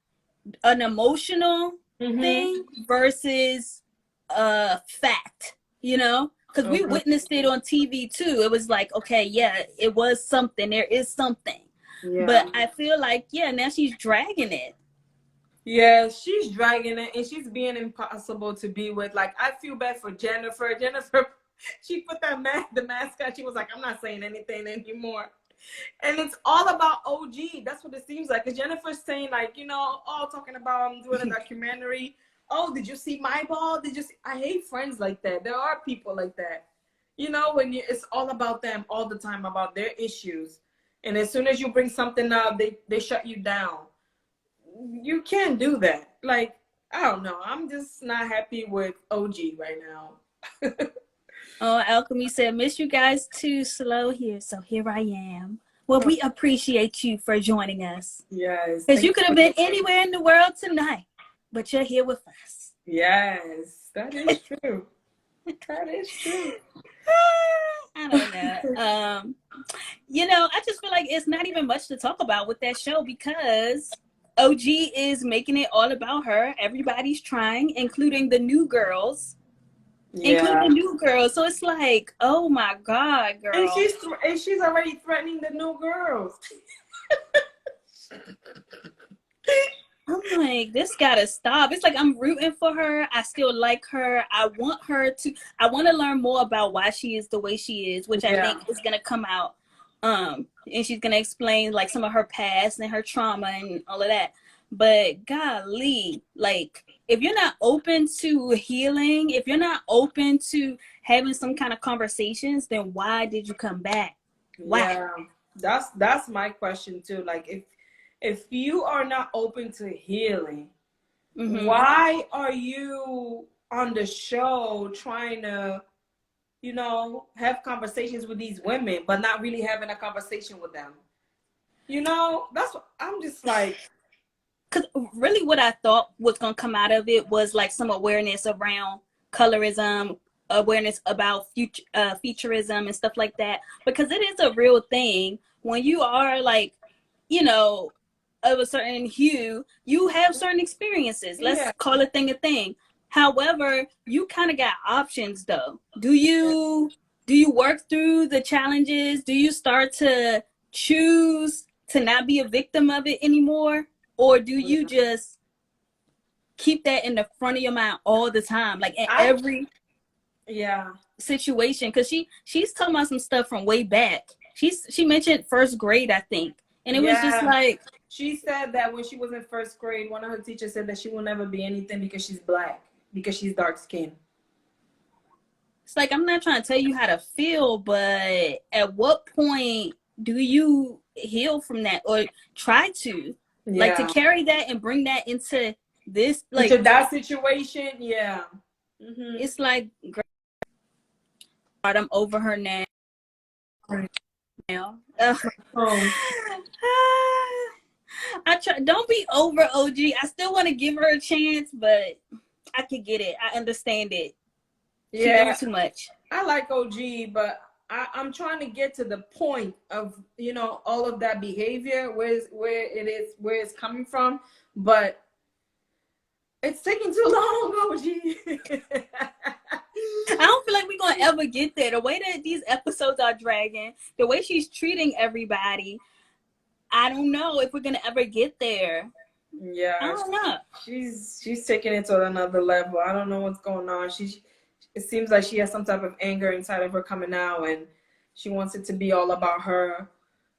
an emotional thing versus a fact, you know? Because we witnessed it on TV too. It was like, okay, yeah, it was something. There is something. Yeah. But I feel like, yeah, now she's dragging it. Yeah, she's dragging it, and she's being impossible to be with. Like, I feel bad for Jennifer. Jennifer, she put the mask on. She was like, I'm not saying anything anymore. And it's all about OG. That's what it seems like. Because Jennifer's saying, like, you know, talking about doing a documentary. Oh, did you see my ball? I hate friends like that. There are people like that. You know, when it's all about them all the time, about their issues. And as soon as you bring something up, they shut you down. You can't do that. Like, I don't know. I'm just not happy with OG right now. Oh, Alchemy said, miss you guys too. Slow here. So here I am. Well, we appreciate you for joining us. Yes. Because you could have been anywhere in the world tonight, but you're here with us. Yes, that is true. That is true. I don't know. You know, I just feel like it's not even much to talk about with that show, because OG is making it all about her. Everybody's trying, including the new girls. Yeah. Including the new girls. So it's like, oh my God, girl. And she's already threatening the new girls. I'm like, this gotta stop. It's like, I'm rooting for her. I still like her. I want to learn more about why she is the way she is, which I think is gonna come out And she's gonna explain like some of her past and her trauma and all of that. But golly, like if you're not open to healing, if you're not open to having some kind of conversations, then why did you come back? Why? Yeah, that's my question too. Like if you are not open to healing, why are you on the show trying to, you know, have conversations with these women, but not really having a conversation with them? You know, that's what I'm just like. Because really what I thought was going to come out of it was like some awareness around colorism, awareness about futurism and stuff like that. Because it is a real thing. When you are like, you know, of a certain hue, you have certain experiences. Let's call a thing a thing. However, you kind of got options though. Do you work through the challenges? Do you start to choose to not be a victim of it anymore? Or do you just keep that in the front of your mind all the time, like in every situation? Because she's talking about some stuff from way back. She mentioned first grade, I think, and it was just like, she said that when she was in first grade, one of her teachers said that she will never be anything because she's black, because she's dark skinned. It's like, I'm not trying to tell you how to feel, but at what point do you heal from that or try to? Like to carry that and bring that into this, like into that situation. It's like, I'm over her now. I try. Don't be over OG. I still want to give her a chance, but I could get it. I understand it. She knows too much. I like OG, but I'm trying to get to the point of, you know, all of that behavior, where it's coming from, but it's taking too long, OG. I don't feel like we're gonna ever get there. The way that these episodes are dragging, the way she's treating everybody, I don't know if we're gonna ever get there. Yeah, I don't know. She's taking it to another level. I don't know what's going on. It seems like she has some type of anger inside of her coming out, and she wants it to be all about her.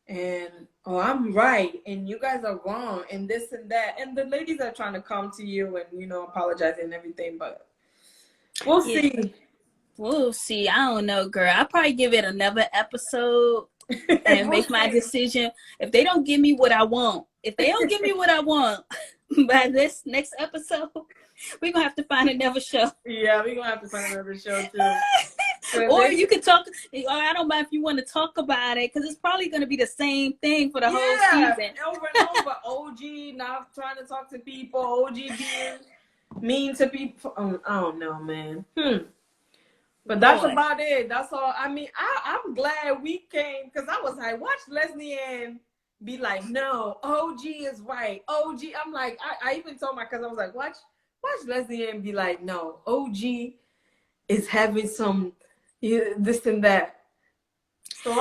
And I'm right, and you guys are wrong, and this and that. And the ladies are trying to come to you and, you know, apologize and everything, but we'll see. We'll see. I don't know, girl. I'll probably give it another episode and make my decision. If they don't give me what I want, by this next episode, we're gonna have to find another show. Yeah, we're gonna have to find another show too. Or you can talk, or I don't mind if you want to talk about it, because it's probably gonna be the same thing for the whole season. Over and over. OG not trying to talk to people, OG being mean to people. I don't know, man. But that's about it. That's all. I mean, I'm glad we came, because I was like, watch Leslie Ann be like, no, OG is right. OG. I'm like, I even told my cousin, I was like, watch Leslie Ann be like, no, OG is having some this and that. So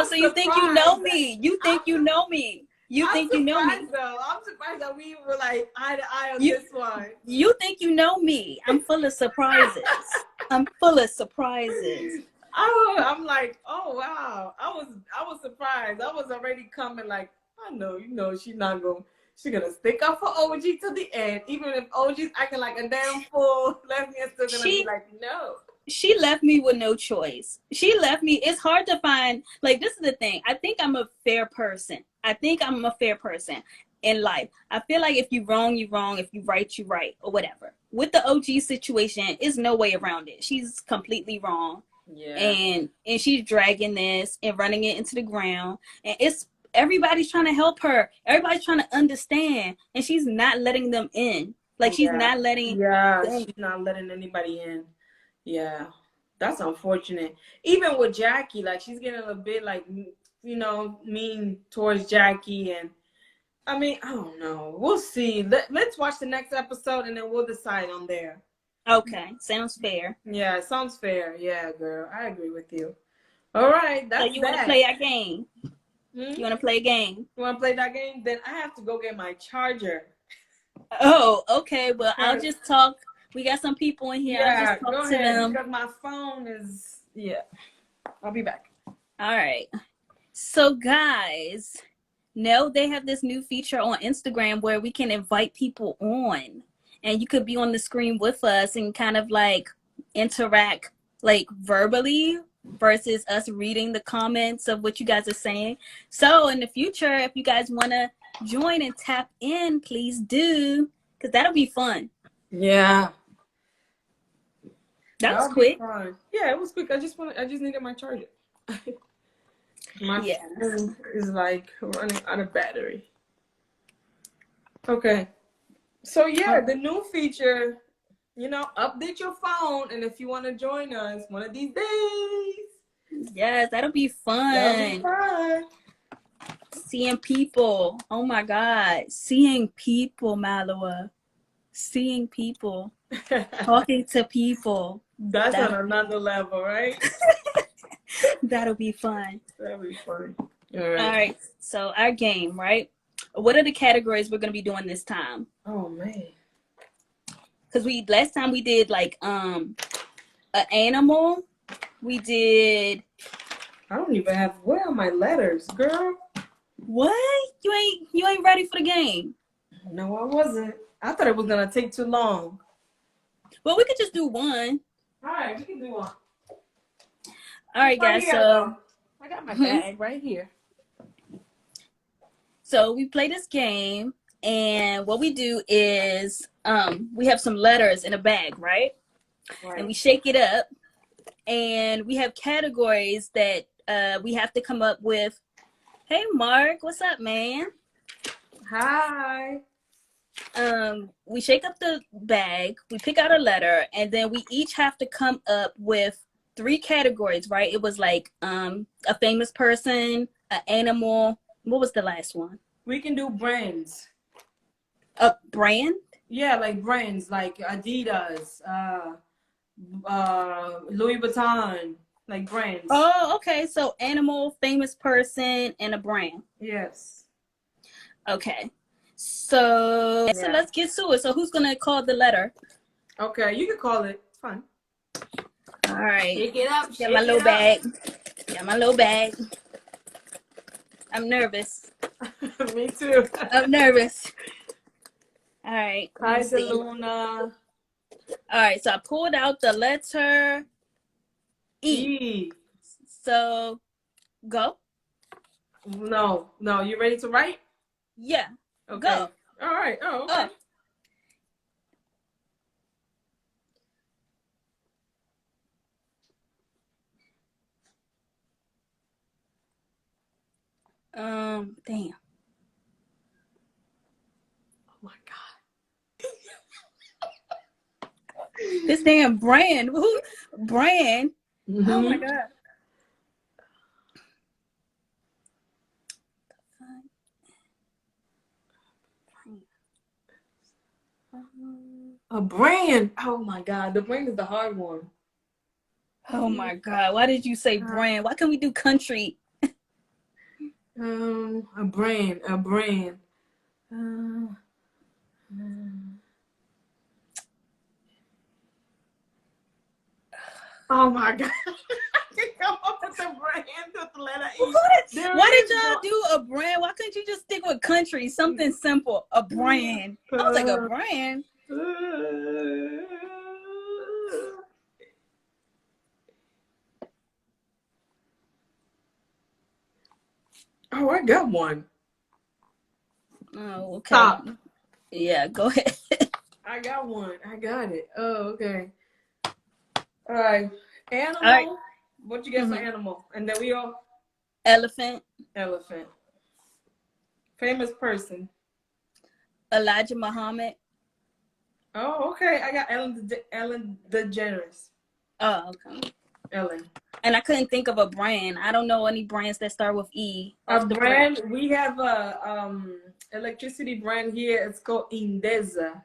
so you think you know me? You think you know me? You think you know me? Though. I'm surprised that we were like eye to eye on this one. You think you know me? I'm full of surprises. I'm full of surprises. I'm like, oh wow. I was surprised. I was already coming like, I know, you know, she's gonna stick up for OG to the end. Even if OG's acting like a damn fool, Leslie is still gonna be like, no. She left me with no choice. She left me. It's hard to find, like, this is the thing. I think I'm a fair person. In life. I feel like if you wrong, you wrong. If you right, you right, or whatever. With the OG situation, there's no way around it. She's completely wrong. Yeah. And she's dragging this and running it into the ground. And it's everybody's trying to help her. Everybody's trying to understand. And she's not letting them in. Like, she's not letting she's not letting anybody in. Yeah. That's unfortunate. Even with Jackie, like, she's getting a bit like, you know, mean towards Jackie. And I mean, I don't know. We'll see. Let's watch the next episode and then we'll decide on there. Okay. Sounds fair. Yeah, it sounds fair. Yeah, girl. I agree with you. All right. That's so you want to play our game? You want to play a game? You want to play that game? Then I have to go get my charger. Oh, okay. Well, I'll just talk. We got some people in here. Yeah, I'll just talk go to ahead, them. because my phone is, I'll be back. All right. So guys, now they have this new feature on Instagram where we can invite people on, and you could be on the screen with us and kind of like interact like verbally versus us reading the comments of what you guys are saying. So in the future, if you guys want to join and tap in, please do, because that'll be fun. Yeah. That was quick. Yeah, it was quick. I just needed my charger. My phone is like running out of battery. Okay. So yeah, the new feature, update your phone, and if you want to join us one of these days. Yes, that'll be fun. That'll be fun. Seeing people. Oh my God. Seeing people, Malua. Seeing people. Talking to people. That's on another level, right? That'll be fun. That'll be fun. All right. So our game, right? What are the categories we're gonna be doing this time? Oh man. Because last time we did like an animal. We did. I don't even have. Where are my letters, girl? What? You ain't ready for the game? No, I wasn't. I thought it was gonna take too long. Well, we could just do one. All right, we can do one. All right, guys. So I got my bag right here. So we play this game, and what we do is we have some letters in a bag, right? And we shake it up, and we have categories that we have to come up with. Hey, Mark, what's up, man? Hi. We shake up the bag, we pick out a letter, and then we each have to come up with 3 categories, right? It was like a famous person, an animal. What was the last one? We can do brands. A brand? Yeah, like brands, like Adidas, Louis Vuitton, like brands. Oh, okay. So animal, famous person, and a brand. Yes. Okay. So let's get to it. So who's gonna call the letter? Okay, you can call it. It's fine. All right. Shake it up. Get my little bag. Get my little bag. I'm nervous. Me too. I'm nervous. All right. Hi, Luna. All right. So I pulled out the letter E. So go. No. You ready to write? Yeah. Okay. Go. All right. Oh, okay. Damn. Oh my God. This damn brand. Who brand? Mm-hmm. Oh my God. A brand. Oh my God. The brand is the hard one. Oh my God. Why did you say brand? Why can't we do country? A brand. Oh my God. I can come up with a brand with the letter E. Why did y'all do a brand? Why couldn't you just stick with country? Something simple. A brand. I was like, a brand? Oh, I got one. Oh, okay. Stop. Yeah, go ahead. I got one. I got it. Oh, okay. All right. Animal. All right. What you get for animal? And then we all. Elephant. Famous person. Elijah Muhammad. Oh, okay. I got Ellen DeGeneres. Oh, okay. Ellen. And I couldn't think of a brand. I don't know any brands that start with E. A brand. We have a electricity brand here. It's called Indeza.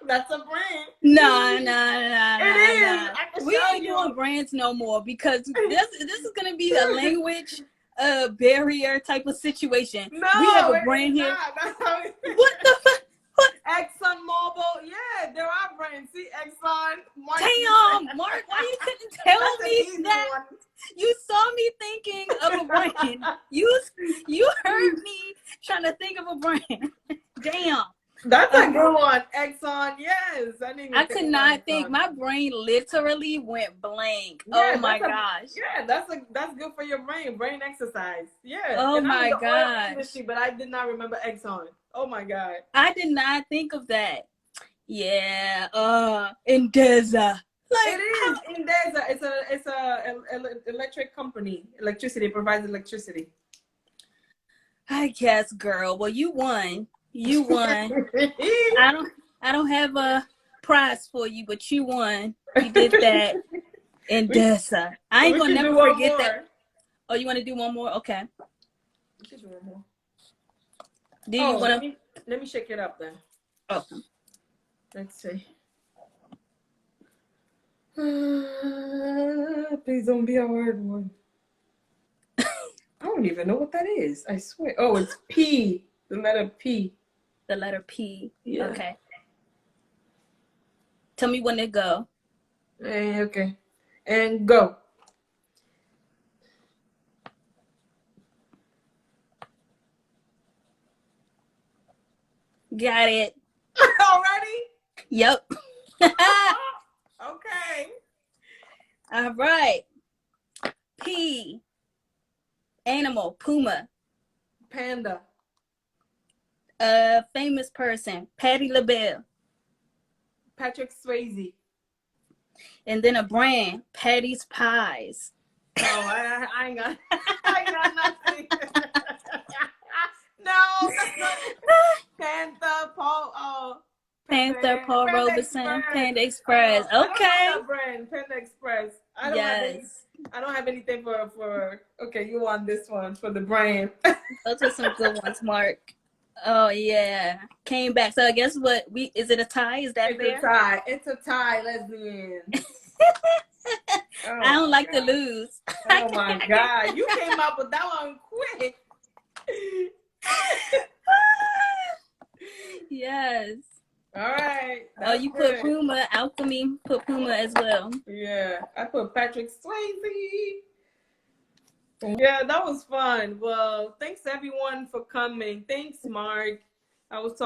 That's a brand. No. It is. We ain't doing brands no more because this is gonna be a language barrier type of situation. No, we have a brand here. What the fuck? Exxon Mobil, yeah, there are brands. See, Exxon. Damn, Mark, why you couldn't tell me that? You saw me thinking of a brand. You heard me trying to think of a brand. Damn. That's a good one. Exxon, yes. I didn't even I think could about not Exxon. think. My brain literally went blank. Yeah, Oh my gosh. Yeah, that's good for your brain exercise. Yeah. Oh and I'm in my the oil gosh. industry, but I did not remember Exxon. Oh my God. I did not think of that. Yeah. Endesa. Like, It is. Indeza. It's a electric company. Electricity, provides electricity. I guess, girl. Well, you won. You won. I don't have a prize for you, but you won. You did that. Endesa. I ain't gonna never forget that. Oh, you want to do one more? Okay. We should do one more. Do you want to? Let me shake it up then. Oh. Let's see. Please don't be a hard one. I don't even know what that is. I swear. Oh, it's P. The letter P. The letter P. Yeah. Okay. Tell me when to go. Okay. And go. Got it. Already? Yep. Okay. All right. P. Animal. Puma. Panda. Famous person. Patti LaBelle. Patrick Swayze. And then a brand. Patty's Pies. Oh, I ain't got nothing. No, that's not Panther, Paul. Panther, Paul Panda Robeson, Express. Panda Express. I don't Okay. have that brand, Panda Express. I don't have anything for. Okay, you want this one for the brand. Those are some good ones, Mark. Oh yeah, came back. So guess what? Is it a tie? Is that fair? It's a tie, lesbian. I don't like to lose. Oh my God, you came up with that one quick. Yes. All right. Oh, you put Puma. Alchemy put Puma as well. Yeah, I put Patrick Swayze. Yeah, that was fun. Well, thanks everyone for coming. Thanks, Mark. I was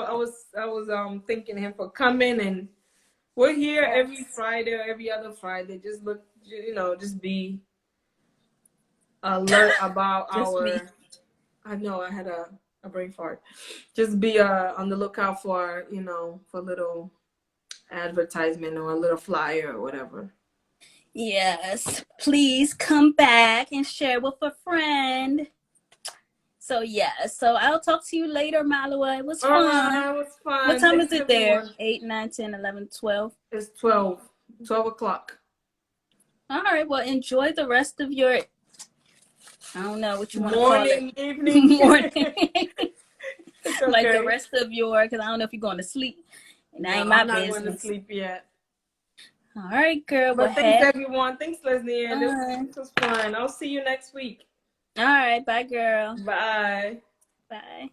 thanking him for coming, and we're here every Friday or every other Friday. Just just be alert about I know I had a brain fart. Just be on the lookout for for a little advertisement or a little flyer or whatever. Yes, please come back and share with a friend. So so I'll talk to you later, Malua. It was fun. It was fun. What time is it there? 8, 9, 10, 11, 12? It's 12 o'clock. All right, well, enjoy the rest of your, I don't know what you want to call it. Morning, evening. Morning. Okay. Like the rest of your, because I don't know if you're going to sleep. And that ain't my business. I'm not going to sleep yet. All right, girl. But thanks, everyone. Thanks, Leslie. This was fun. I'll see you next week. All right. Bye, girl. Bye. Bye.